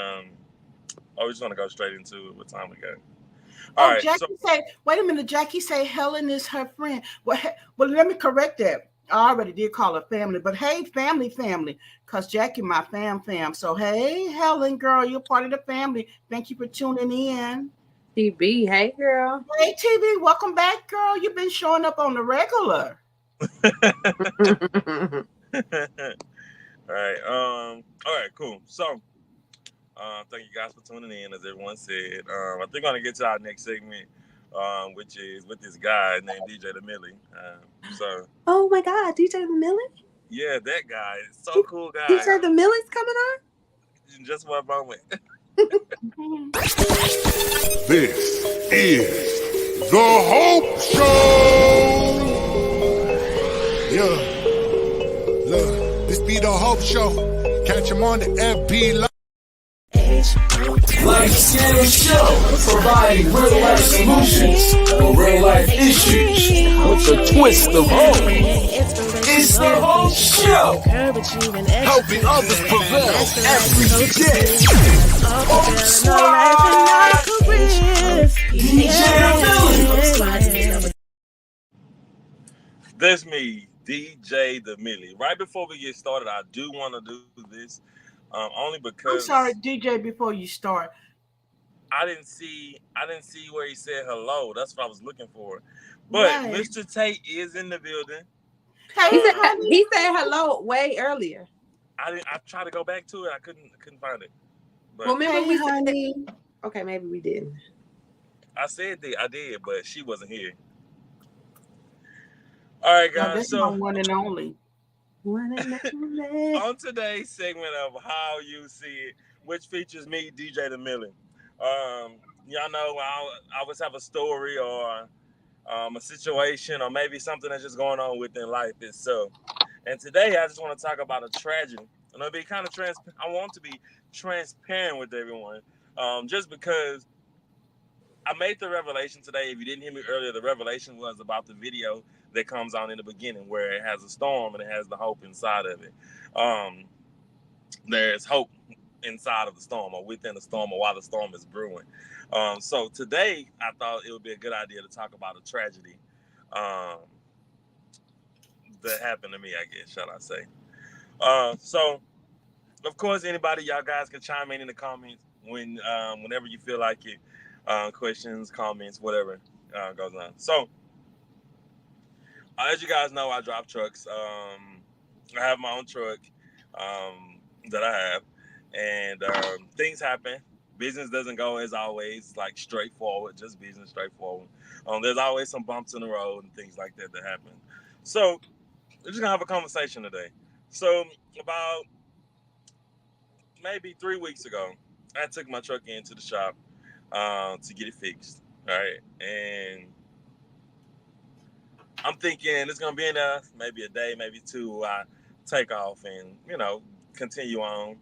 we just want to go straight into it. What time we got? All right, Jackie say, wait a minute, Jackie say Helen is her friend. Well, let me correct that. I already did call her family, but hey, family, because Jackie, my fam. So hey, Helen, girl, you're part of the family. Thank you for tuning in. TB, hey, girl. Hey, TV, welcome back, girl. You've been showing up on the regular. All right, cool. So, thank you guys for tuning in. As everyone said, I think we're gonna get to our next segment, which is with this guy named DJ the Millie. So, Oh my God, DJ the Millie? yeah, that guy, so cool guy. DJ the Millie's coming on? In just one moment. This is the Hope Show. Yeah. Look, this be the Hope Show. Catch him on the FB Live. Life Skill Show, providing real life solutions for real life issues with a twist of hope. It's the Hope Show, helping others prevail every day. Hope Squad, DJ Millie. That's me, DJ the Millie. Right before we get started, I do want to do this. Only because I'm sorry, DJ. Before you start, I didn't see where he said hello. That's what I was looking for. But right. Mr. Tate is in the building. He said hello way earlier. I tried to go back to it. I couldn't find it. But well, maybe we did. Okay, maybe we didn't. I said that I did, but she wasn't here. All right, guys. No, that's so my one and only. On today's segment of How You See It, which features me, DJ the Millie. Y'all know I always have a story or a situation or maybe something that's just going on within life itself. And today I just want to talk about a tragedy. And I'll be kind of I want to be transparent with everyone. Just because I made the revelation today. If you didn't hear me earlier, the revelation was about the video that comes on in the beginning where it has a storm and it has the hope inside of it. There's hope inside of the storm or within the storm or while the storm is brewing. So today I thought it would be a good idea to talk about a tragedy that happened to me, I guess, shall I say. So of course, y'all guys can chime in the comments whenever you feel like it. Questions, comments, whatever goes on. So as you guys know, I drive trucks. I have my own truck that I have, and things happen. Business doesn't go as always like straightforward, just business straightforward. There's always some bumps in the road and things like that happen. So we're just gonna have a conversation today. So about maybe 3 weeks ago, I took my truck into the shop to get it fixed. All right, and I'm thinking it's gonna be enough, maybe a day, maybe two. I take off and continue on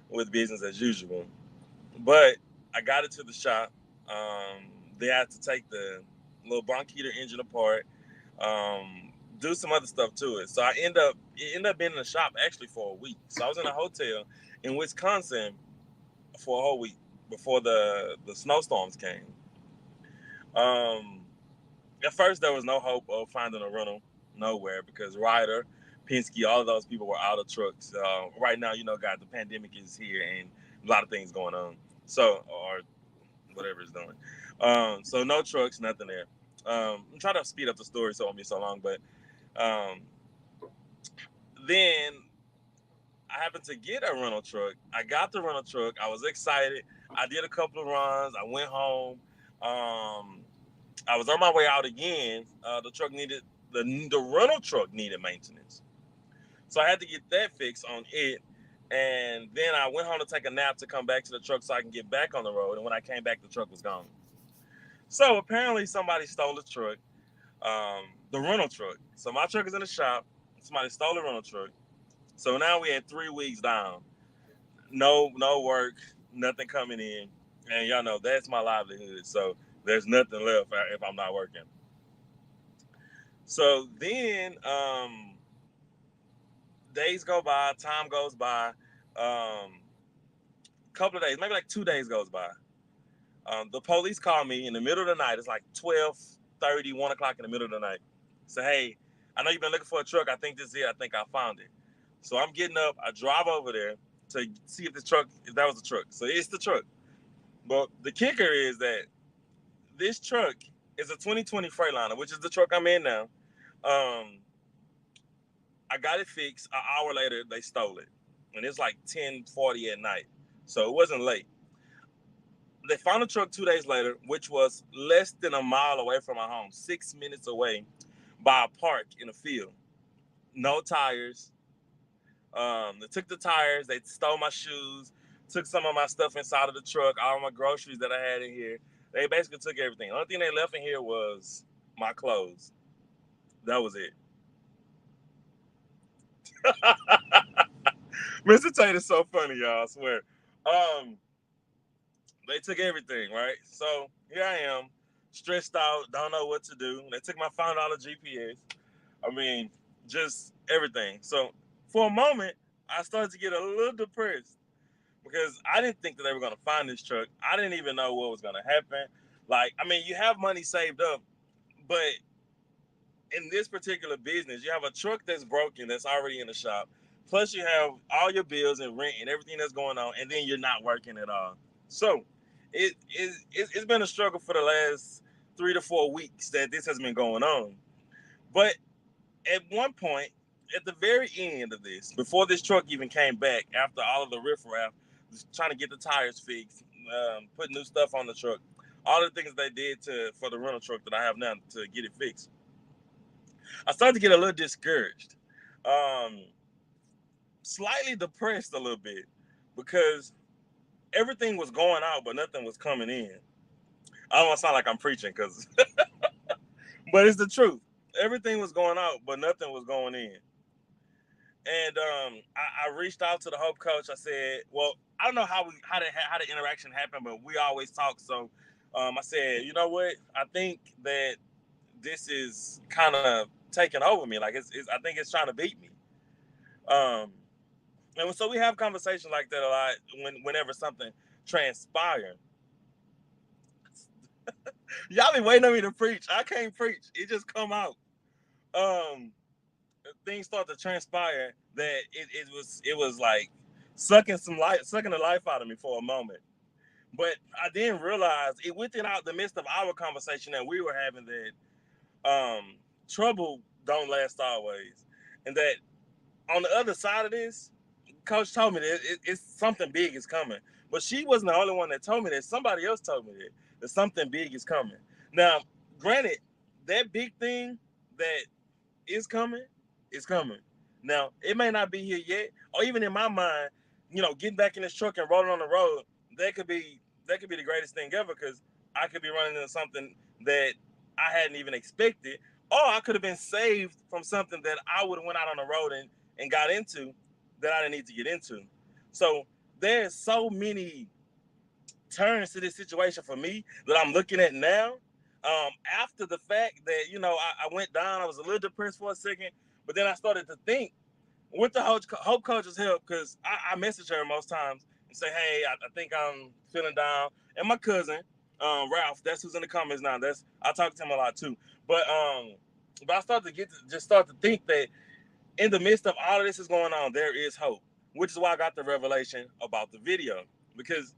with business as usual. But I got it to the shop. They had to take the little bronc heater engine apart, do some other stuff to it. So it ended up being in the shop actually for a week. So I was in a hotel in Wisconsin for a whole week before the snowstorms came. At first, there was no hope of finding a rental nowhere because Ryder, Penske, all of those people were out of trucks. Right now, guys, the pandemic is here and a lot of things going on. So, or whatever it's doing. So no trucks, nothing there. I'm trying to speed up the story so it won't be so long, but then I happened to get a rental truck. I got the rental truck. I was excited. I did a couple of runs. I went home. I was on my way out again. The rental truck needed maintenance. So I had to get that fixed on it. And then I went home to take a nap to come back to the truck so I can get back on the road. And when I came back, the truck was gone. So apparently somebody stole the truck, the rental truck. So my truck is in the shop. Somebody stole the rental truck. So now we had 3 weeks down. No work, nothing coming in. And y'all know that's my livelihood. So there's nothing left if I'm not working. So then days go by, time goes by, couple of days, maybe like 2 days goes by. The police call me in the middle of the night. It's like 12:30, 1 o'clock in the middle of the night. Say, hey, I know you've been looking for a truck. I think this is it. I think I found it. So I'm getting up. I drive over there to see if that was the truck. So it's the truck. But the kicker is that this truck is a 2020 Freightliner, which is the truck I'm in now. I got it fixed. An hour later, they stole it. And it's like 10:40 at night. So it wasn't late. They found the truck 2 days later, which was less than a mile away from my home, 6 minutes away by a park in a field. No tires. They took the tires. They stole my shoes, took some of my stuff inside of the truck, all my groceries that I had in here. They basically took everything. The only thing they left in here was my clothes. That was it. Mr. Tate is so funny, y'all, I swear. They took everything, right? So here I am, stressed out, don't know what to do. They took my $5 GPS. I mean, just everything. So for a moment, I started to get a little depressed because I didn't think that they were going to find this truck. I didn't even know what was going to happen. Like, I mean, you have money saved up, but in this particular business, you have a truck that's broken, that's already in the shop. Plus you have all your bills and rent and everything that's going on, and then you're not working at all. So it's been a struggle for the last 3 to 4 weeks that this has been going on. But at one point, at the very end of this, before this truck even came back, after all of the riffraff, trying to get the tires fixed, put new stuff on the truck, all the things they did for the rental truck that I have now to get it fixed, I started to get a little discouraged, slightly depressed a little bit, because everything was going out, but nothing was coming in. I don't want to sound like I'm preaching, but it's the truth. Everything was going out, but nothing was going in. And I reached out to the Hope coach. I said, well, I don't know how the interaction happened, but we always talk. So I said, you know what? I think that this is kind of taking over me. Like I think it's trying to beat me. And so we have conversations like that a lot whenever something transpires. Y'all be waiting on me to preach. I can't preach. It just come out. Things start to transpire that it was like sucking the life out of me for a moment. But I didn't realize it within the midst of our conversation that we were having that trouble don't last always. And that on the other side of this, Coach told me that it's something big is coming. But she wasn't the only one that told me that. Somebody else told me that something big is coming. Now, granted, that big thing that is coming is coming. Now, it may not be here yet, or even in my mind, getting back in this truck and rolling on the road, that could be the greatest thing ever, because I could be running into something that I hadn't even expected, or I could have been saved from something that I would have went out on the road and got into that I didn't need to get into. So there's so many turns to this situation for me that I'm looking at now. After the fact that, I went down, I was a little depressed for a second, but then I started to think with the Hope Coach's help, because I message her most times and say, hey, I think I'm feeling down. And my cousin, Ralph, that's who's in the comments now. I talk to him a lot too. But I started to think that in the midst of all of this is going on, there is hope, which is why I got the revelation about the video, because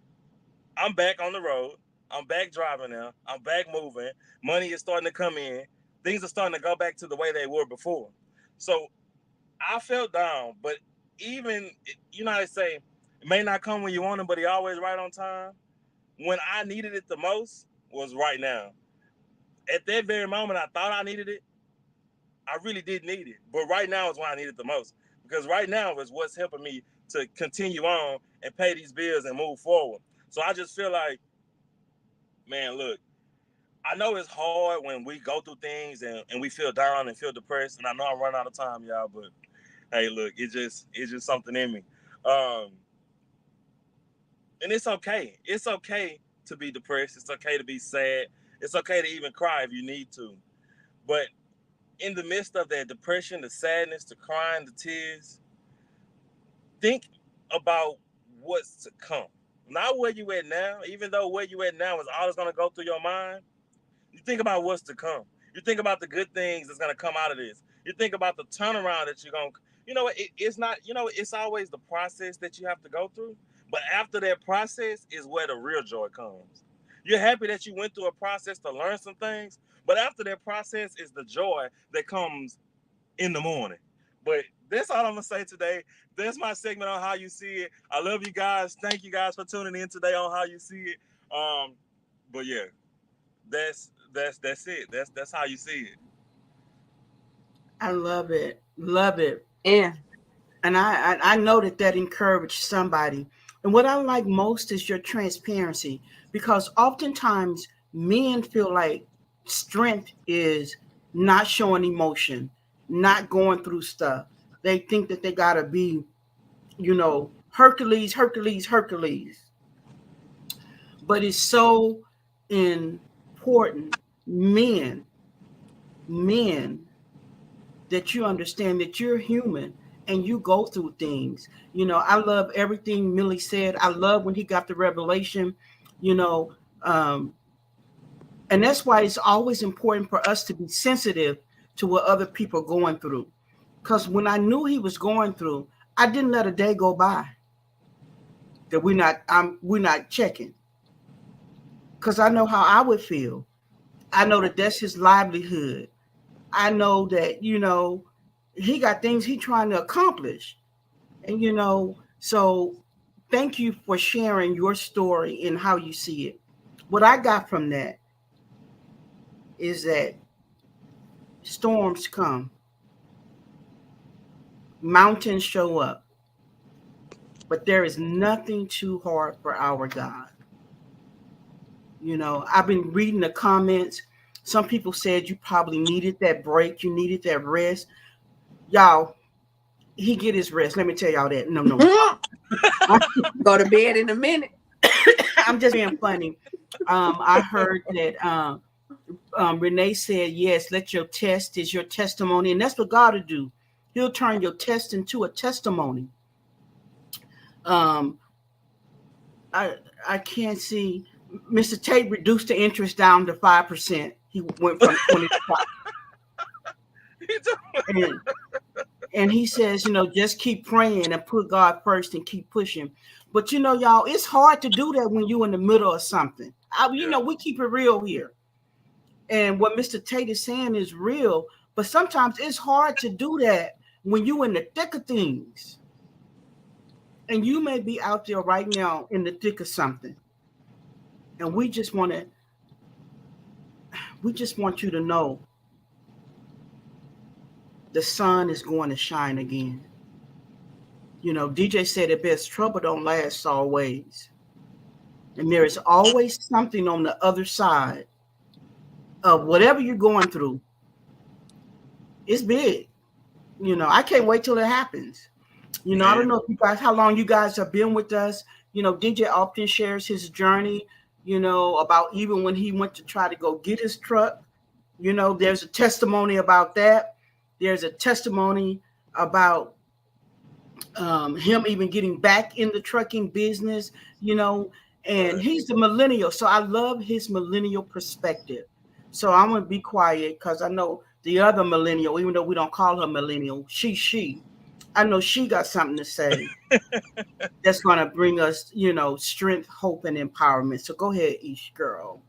I'm back on the road. I'm back driving now. I'm back moving. Money is starting to come in. Things are starting to go back to the way they were before. So I felt down, but even, how they say, it may not come when you want it, but he always right on time. When I needed it the most was right now. At that very moment, I thought I needed it. I really did need it. But right now is when I need it the most. Because right now is what's helping me to continue on and pay these bills and move forward. So I just feel like, man, look, I know it's hard when we go through things and we feel down and feel depressed. And I know I'm running out of time, y'all, but hey, look, it's just something in me. And it's okay. It's okay to be depressed. It's okay to be sad. It's okay to even cry if you need to. But in the midst of that depression, the sadness, the crying, the tears, think about what's to come. Not where you at now, even though where you at now is all that's going to go through your mind. You think about what's to come. You think about the good things that's going to come out of this. You think about the turnaround that you're going to, it's not, it's always the process that you have to go through. But after that process is where the real joy comes. You're happy that you went through a process to learn some things, but after that process is the joy that comes in the morning. But that's all I'm going to say today. That's my segment on how you see it. I love you guys. Thank you guys for tuning in today on how you see it. But yeah, that's it. That's how you see it. I love it. Love it. Yeah. And I know that encouraged somebody. And what I like most is your transparency, because oftentimes men feel like strength is not showing emotion, not going through stuff. They think that they got to be, Hercules. But it's so important, men, that you understand that you're human and you go through things. I love everything Millie said. I love when he got the revelation, and that's why it's always important for us to be sensitive to what other people are going through. Because when I knew he was going through, I didn't let a day go by that we're not checking. Because I know how I would feel. I know that that's his livelihood. I know that, he got things he's trying to accomplish. And, so thank you for sharing your story and how you see it. What I got from that is that storms come, mountains show up, but there is nothing too hard for our God. I've been reading the comments. Some people said you probably needed that break. You needed that rest. Y'all, he get his rest. Let me tell y'all that. No. Go to bed in a minute. I'm just being funny. I heard that Renee said, yes, let your test is your testimony. And that's what God will do. He'll turn your test into a testimony. I can't see. Mr. Tate reduced the interest down to 5%. He went from 20 to 5. And he says, just keep praying and put God first and keep pushing. But y'all, it's hard to do that when you're in the middle of something. We keep it real here. And what Mr. Tate is saying is real, but sometimes it's hard to do that when you're in the thick of things. And you may be out there right now in the thick of something. And we just want you to know the sun is going to shine again. DJ said it best, trouble don't last always. And there is always something on the other side of whatever you're going through. It's big. I can't wait till it happens. I don't know if you guys, how long you guys have been with us. DJ often shares his journey, about even when he went to try to go get his truck. There's a testimony about that. There's a testimony about him even getting back in the trucking business, and he's the millennial. So I love his millennial perspective. So I'm going to be quiet because I know the other millennial, even though we don't call her millennial, she, I know she got something to say that's going to bring us, strength, hope, and empowerment. So go ahead, Ish girl.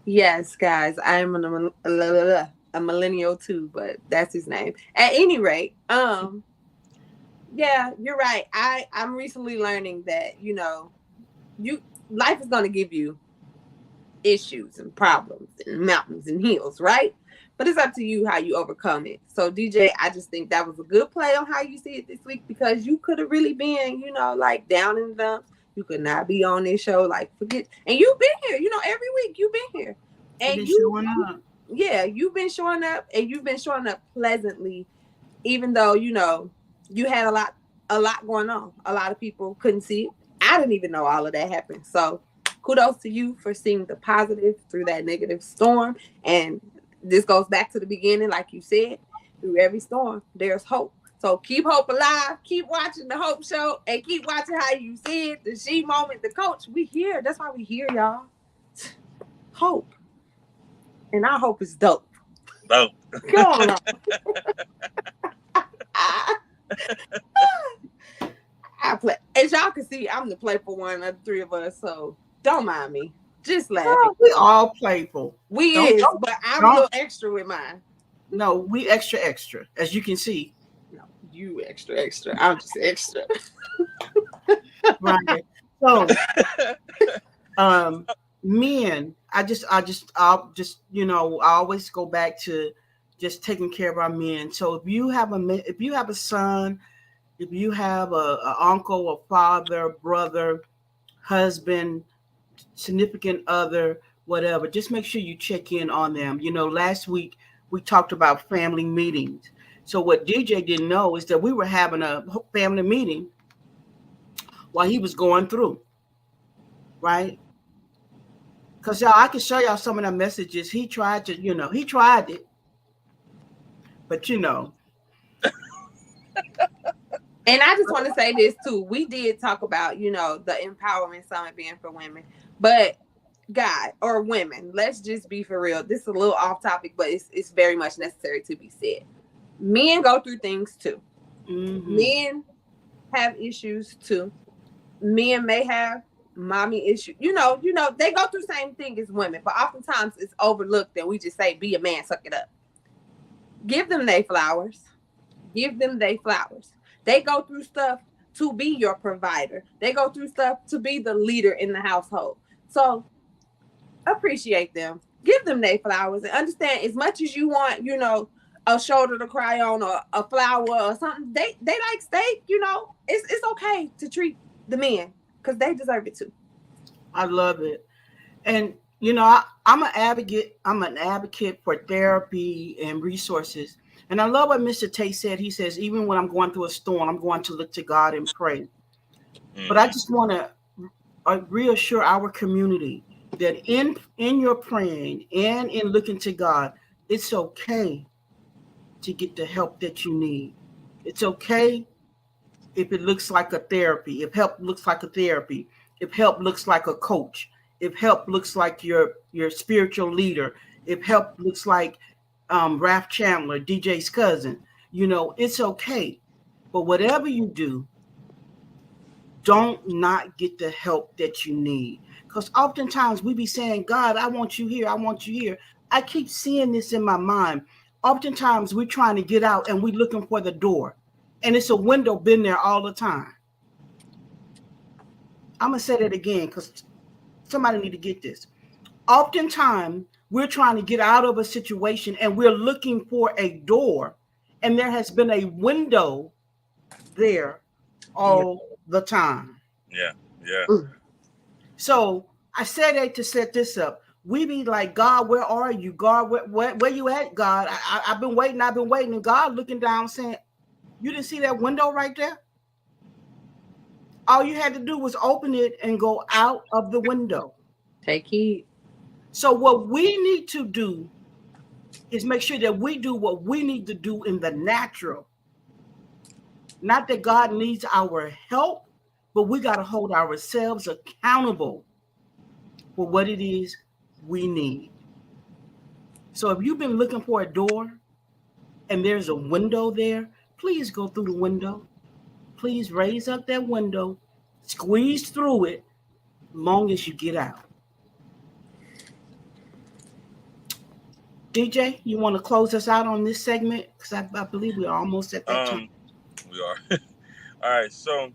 Yes, guys, I'm a millennial too, but that's his name. At any rate, yeah, you're right. I'm recently learning that, life is going to give you issues and problems and mountains and hills, right? But it's up to you how you overcome it. So DJ, I just think that was a good play on how you see it this week, because you could have really been, like down in the dumps. You could not be on this show, like forget. And you've been here, every week you've been here. And you've been showing up, and you've been showing up pleasantly, even though, you had a lot going on. A lot of people couldn't see it. I didn't even know all of that happened. So kudos to you for seeing the positive through that negative storm. And this goes back to the beginning, like you said, through every storm, there's hope. So keep hope alive, keep watching the Hope Show, and keep watching How You See It, the She Moment, the Coach. We here. That's why we here, y'all. Hope. And our hope is dope. Dope. Come on. Now. I play. As y'all can see, I'm the playful one of the three of us, so don't mind me. Just laugh. Oh, we all playful. But I'm a little extra with mine. No, we extra, as you can see. No, you extra. I'm just extra. Right. So, men, I'll just, I always go back to just taking care of our men. So if you have a son, if you have a uncle, a father, brother, husband, significant other, whatever, just make sure you check in on them. Last week we talked about family meetings. So what DJ didn't know is that we were having a family meeting while he was going through, right? Because y'all, I can show y'all some of the messages. He tried it, but And I just want to say this too. We did talk about, the empowerment summit being for women, but God or women, let's just be for real. This is a little off topic, but it's very much necessary to be said. Men go through things too. Mm-hmm. Men have issues too. Men may have mommy issues. They go through the same thing as women, but oftentimes it's overlooked and we just say, be a man, suck it up. Give them their flowers. They go through stuff to be your provider. They go through stuff to be the leader in the household. So appreciate them. Give them their flowers and understand, as much as you want, a shoulder to cry on or a flower or something, they like steak, it's okay to treat the men because they deserve it too. I love it. And I'm an advocate for therapy and resources. And I love what Mr. Tate said. He says, even when I'm going through a storm, I'm going to look to God and pray. But I just want to reassure our community that in your praying and in looking to God, it's okay to get the help that you need. It's okay if it looks like a therapy, if help looks like a therapy, if help looks like a coach, if help looks like your spiritual leader, if help looks like Ralph Chandler, DJ's cousin, it's okay. But whatever you do, don't not get the help that you need. Because oftentimes we be saying, God, I want you here. I want you here. I keep seeing this in my mind. Oftentimes we're trying to get out and we're looking for the door. And it's a window been there all the time. I'm going to say that again because somebody need to get this. Oftentimes we're trying to get out of a situation and we're looking for a door, and there has been a window there all the time. Yeah. So I said that to set this up. We be like, God, where are you? God, where you at, God? I've been waiting. And God looking down saying, you didn't see that window right there? All you had to do was open it and go out of the window. Take heed. So what we need to do is make sure that we do what we need to do in the natural. Not that God needs our help, but we got to hold ourselves accountable for what it is we need. So if you've been looking for a door and there's a window there, please go through the window. Please raise up that window, squeeze through it, long as you get out. DJ, you want to close us out on this segment? Because I believe we're almost at that time. We are. All right. So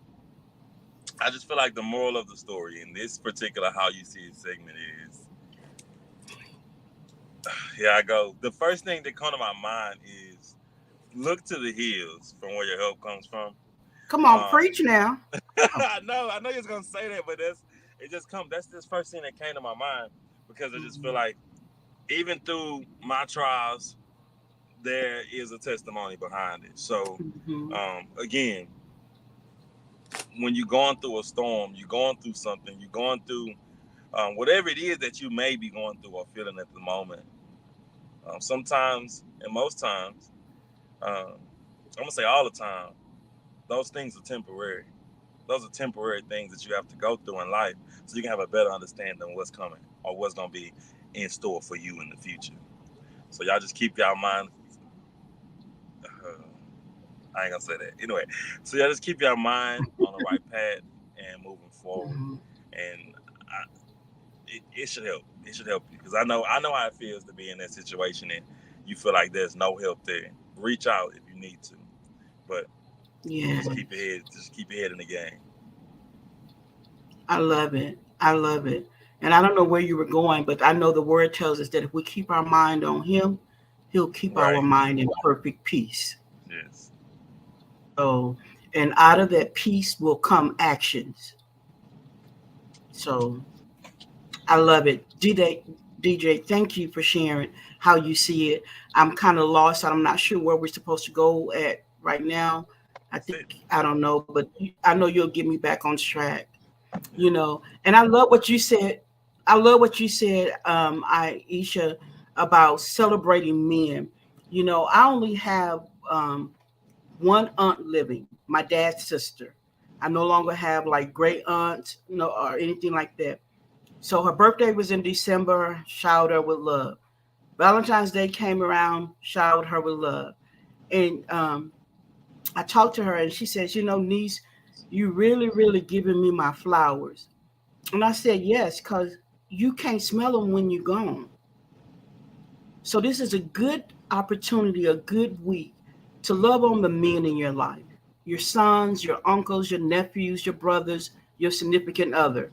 I just feel like the moral of the story in this particular How You See It segment is, the first thing that comes to my mind is look to the hills from where your help comes from. Come on, preach now. I know you're going to say that, but that's the first thing that came to my mind, because I just feel like even through my trials, there is a testimony behind it. So, again, when you're going through a storm, you're going through something, you're going through whatever it is that you may be going through or feeling at the moment. Sometimes, and most times, I'm going to say all the time, those things are temporary. Those are temporary things that you have to go through in life so you can have a better understanding of what's coming or what's going to be in store for you in the future. So y'all just keep y'all mind I ain't gonna say that. Anyway, so y'all just keep your mind on the right path and moving forward. And it should help. It should help you because I know how it feels to be in that situation and you feel like there's no help there. Reach out if you need to, but just keep your head in the game. I love it. And I don't know where you were going, but I know the word tells us that if we keep our mind on Him, He'll keep our mind in perfect peace. Yes. So, and out of that peace will come actions. So I love it. DJ, thank you for sharing how you see it. I'm kind of lost. I'm not sure where we're supposed to go at right now. I don't know, but I know you'll get me back on track, you know. And I love what you said. Aisha, about celebrating men. You know, I only have one aunt living, my dad's sister. I no longer have like great aunts, or anything like that. So her birthday was in December, showered her with love. Valentine's Day came around, showered her with love. And I talked to her and she says, niece, you really, really giving me my flowers. And I said, yes, because you can't smell them when you're gone. So this is a good opportunity, a good week to love on the men in your life, your sons, your uncles, your nephews, your brothers, your significant other,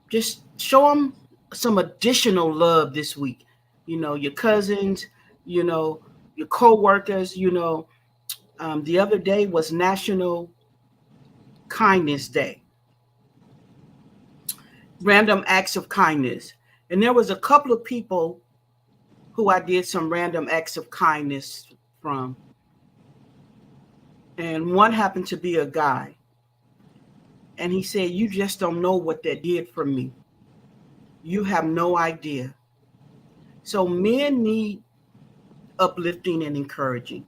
just show them some additional love this week. Your cousins, your co-workers, the other day was National Kindness Day. Random acts of kindness. And there was a couple of people who I did some random acts of kindness from. And one happened to be a guy. And he said, you just don't know what that did for me. You have no idea. So men need uplifting and encouraging.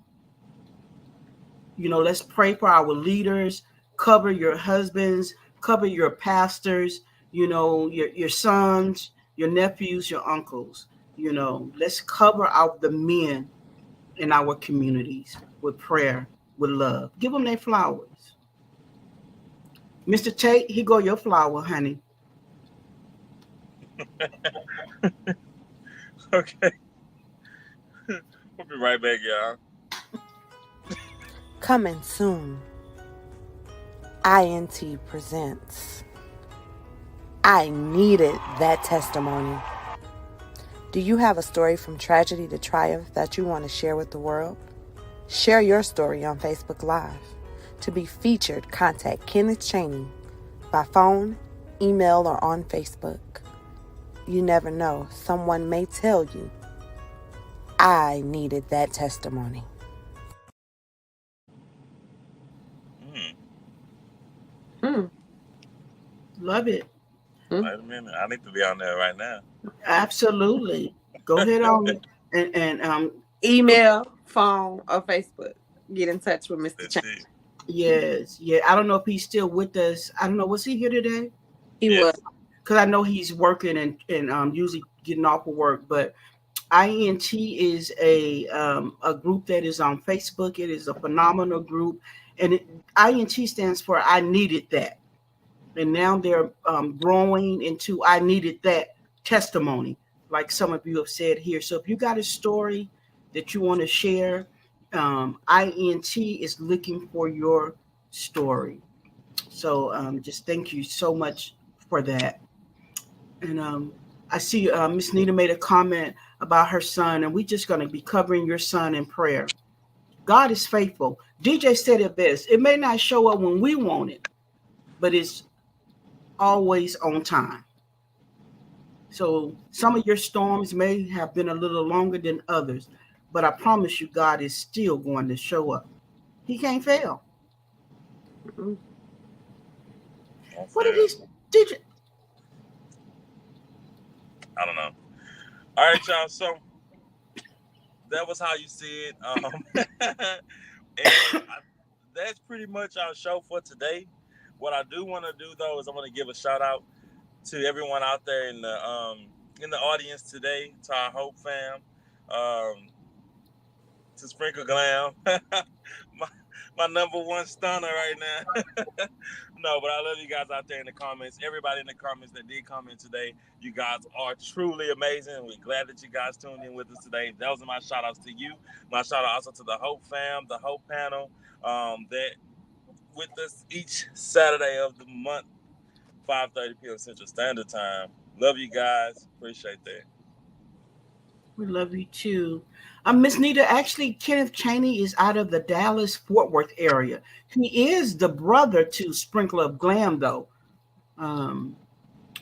Let's pray for our leaders, cover your husbands, cover your pastors, your sons, your nephews, your uncles. Let's cover the men in our communities with prayer, with love. Give them their flowers. Mr. Tate, here go your flower, honey. Okay. We'll be right back, y'all. Coming soon. INT presents I Needed That Testimony. Do you have a story from tragedy to triumph that you want to share with the world? Share your story on Facebook Live. To be featured, contact Kenneth Chaney by phone, email, or on Facebook. You never know, someone may tell you, I needed that testimony. Love it. Wait a minute. I need to be on there right now. Absolutely. Go ahead on and email, phone, or Facebook. Get in touch with Mr. Chaney. Yes. Yeah. I don't know if he's still with us. I don't know. Was he here today? He was. Because I know he's working and usually getting off of work. But INT is a group that is on Facebook. It is a phenomenal group. And INT stands for I Needed That. And now they're growing into I Needed That testimony, like some of you have said here. So if you got a story that you want to share, INT is looking for your story. So just thank you so much for that. And I see Miss Nita made a comment about her son, and we're just going to be covering your son in prayer. God is faithful. DJ said it best. It may not show up when we want it, but it's always on time. So some of your storms may have been a little longer than others, but I promise you, God is still going to show up. He can't fail. Mm-hmm. What did you? I don't know. All right, y'all. So that was how you see it. And that's pretty much our show for today. What I do want to do, though, is I want to give a shout out to everyone out there in the audience today, to our Hope fam. to Sprinkle Glam. my number one stunner right now. No, but I love you guys out there in the comments. Everybody in the comments that did comment today, you guys are truly amazing. We're glad that you guys tuned in with us today. Those are my shout outs to you. My shout out also to the Hope fam, the Hope panel, that with us each Saturday of the month, 5:30 p.m. Central Standard Time. Love you guys. Appreciate that. We love you too. Miss Nita, actually, Kenneth Chaney is out of the Dallas-Fort Worth area. He is the brother to Sprinkle of Glam, though.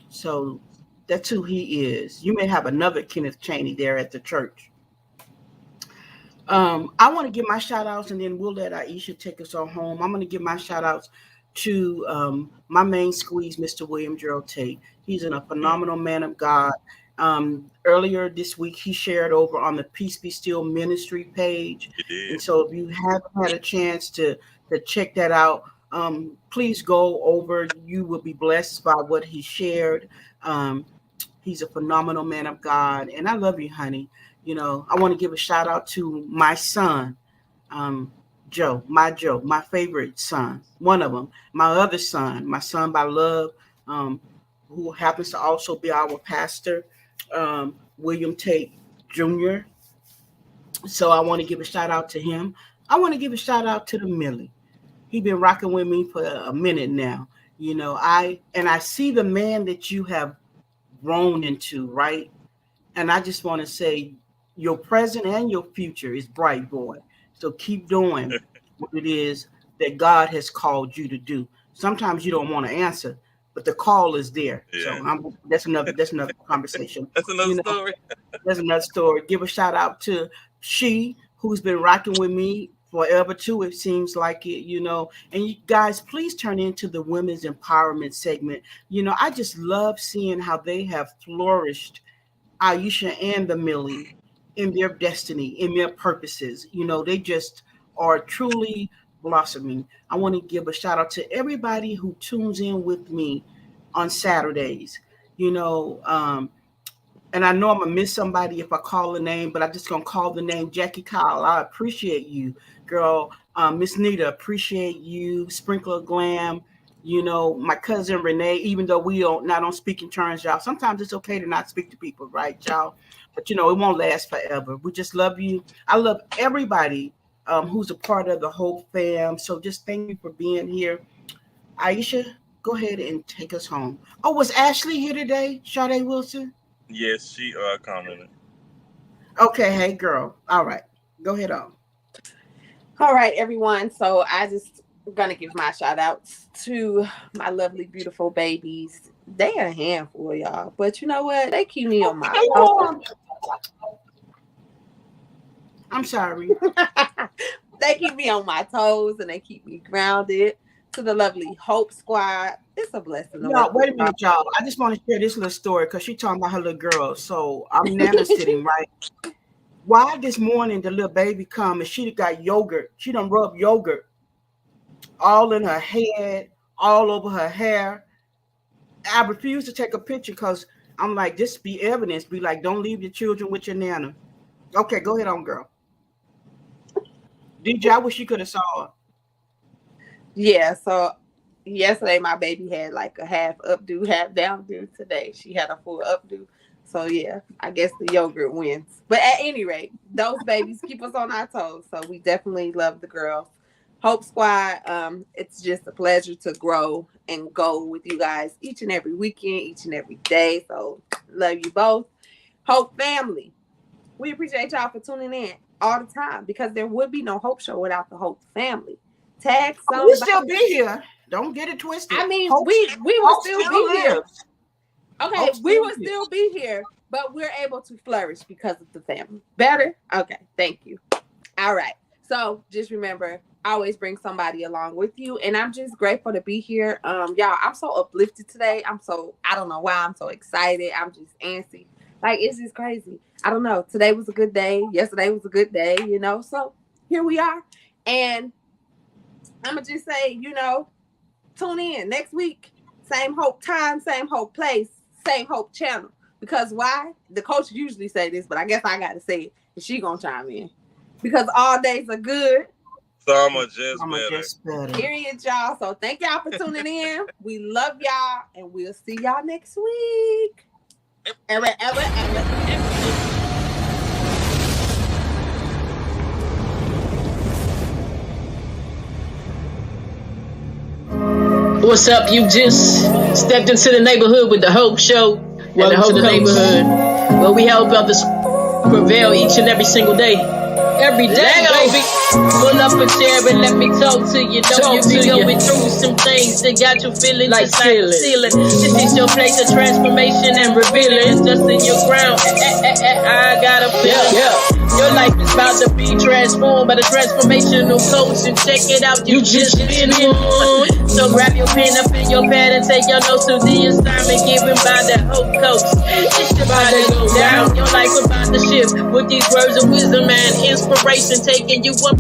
So that's who he is. You may have another Kenneth Chaney there at the church. I want to give my shout outs, and then we'll let Aisha take us on home. I'm going to give my shout outs to my main squeeze, Mr. William Gerald Tate. He's a phenomenal man of God. Earlier this week, he shared over on the Peace Be Still ministry page. And so if you haven't had a chance to check that out, please go over. You will be blessed by what he shared. He's a phenomenal man of God. And I love you, honey. You know, I want to give a shout out to my son, Joe, my favorite son, one of them, my other son, my son by love, who happens to also be our pastor, William Tate Jr. So I want to give a shout out to him. I want to give a shout out to the Millie. He's been rocking with me for a minute now. You know, I see the man that you have grown into, right? And I just want to say your present and your future is bright, boy. So keep doing what it is that God has called you to do. Sometimes you don't want to answer, but the call is there. Yeah. So that's another conversation. That's another story. That's another story. Give a shout out to she who's been rocking with me forever too. It seems like it, you know. And you guys, please turn into the women's empowerment segment. You know, I just love seeing how they have flourished, Aisha and the Millie, in their destiny, in their purposes. You know, they just are truly blossoming. I want to give a shout out to everybody who tunes in with me on Saturdays. You know, and I know I'm gonna miss somebody if I call a name, but I'm just gonna call the name Jackie Kyle. I appreciate you, girl. Miss Nita, appreciate you. Sprinkle of Glam. You know, my cousin Renee, even though we don't speak in terms, y'all. Sometimes it's okay to not speak to people, right, y'all? But you know, it won't last forever. We just love you. I love everybody who's a part of the Hope fam. So just thank you for being here. Aisha, go ahead and take us home. Oh, was Ashley here today? Sade Wilson? Yes, she commented. Okay, hey girl. All right. Go ahead on. All right, everyone. So I just gonna give my shout outs to my lovely, beautiful babies. They a handful, y'all. But you know what? They keep me on my I'm sorry. They keep me on my toes and they keep me grounded. To the lovely Hope Squad, it's a blessing. No, wait a minute, y'all. I just want to share this little story because she's talking about her little girl. So I'm Nana sitting, right? Why this morning the little baby come and she got yogurt. She done rubbed yogurt all in her head, all over her hair. I refuse to take a picture because I'm like, this be evidence. Be like, don't leave your children with your Nana. Okay, go ahead on, girl. DJ, I wish you could have saw her. Yeah, so yesterday my baby had like a half updo, half downdo. Today she had a full updo. So yeah, I guess the yogurt wins. But at any rate, those babies keep us on our toes. So we definitely love the girls. Hope Squad, it's just a pleasure to grow and go with you guys each and every weekend, each and every day. So love you both. Hope family, we appreciate y'all for tuning in all the time because there would be no Hope Show without the Hope family. Tag somebody. We'll still be here. Don't get it twisted. I mean, Hope, we will still be here. Okay, Hope we will still be here, but we're able to flourish because of the family. Better? Okay, thank you. All right. So just remember, always bring somebody along with you. And I'm just grateful to be here. Y'all, I'm so uplifted today. I don't know why I'm so excited. I'm just antsy. Like, it's just crazy. I don't know. Today was a good day. Yesterday was a good day, you know. So here we are. And I'm going to just say, you know, tune in next week. Same Hope time, same Hope place, same Hope channel. Because why? The coach usually say this, but I guess I got to say it. And she going to chime in. because all days are good. Some are just I'm better. just better. Period, y'all. So thank y'all for tuning in. We love y'all, and we'll see y'all next week. Ever. What's up? You just stepped into the neighborhood with the Hope Show. Welcome to the neighborhood, where we help others prevail each and every single day. Every day, baby. Pull up a chair and let me talk to you. Don't you be going through some things that got you feeling like ceiling. This is your place of transformation and revealing. It's just in your ground. I got a feeling. Your life is about to be transformed by the transformational coach, and check it out. You just been on. So grab your pen up in your pad and take your notes to the assignment given by the Hope Coach. It's about to go down. Your life about to shift with these words of wisdom and inspiration, taking you up.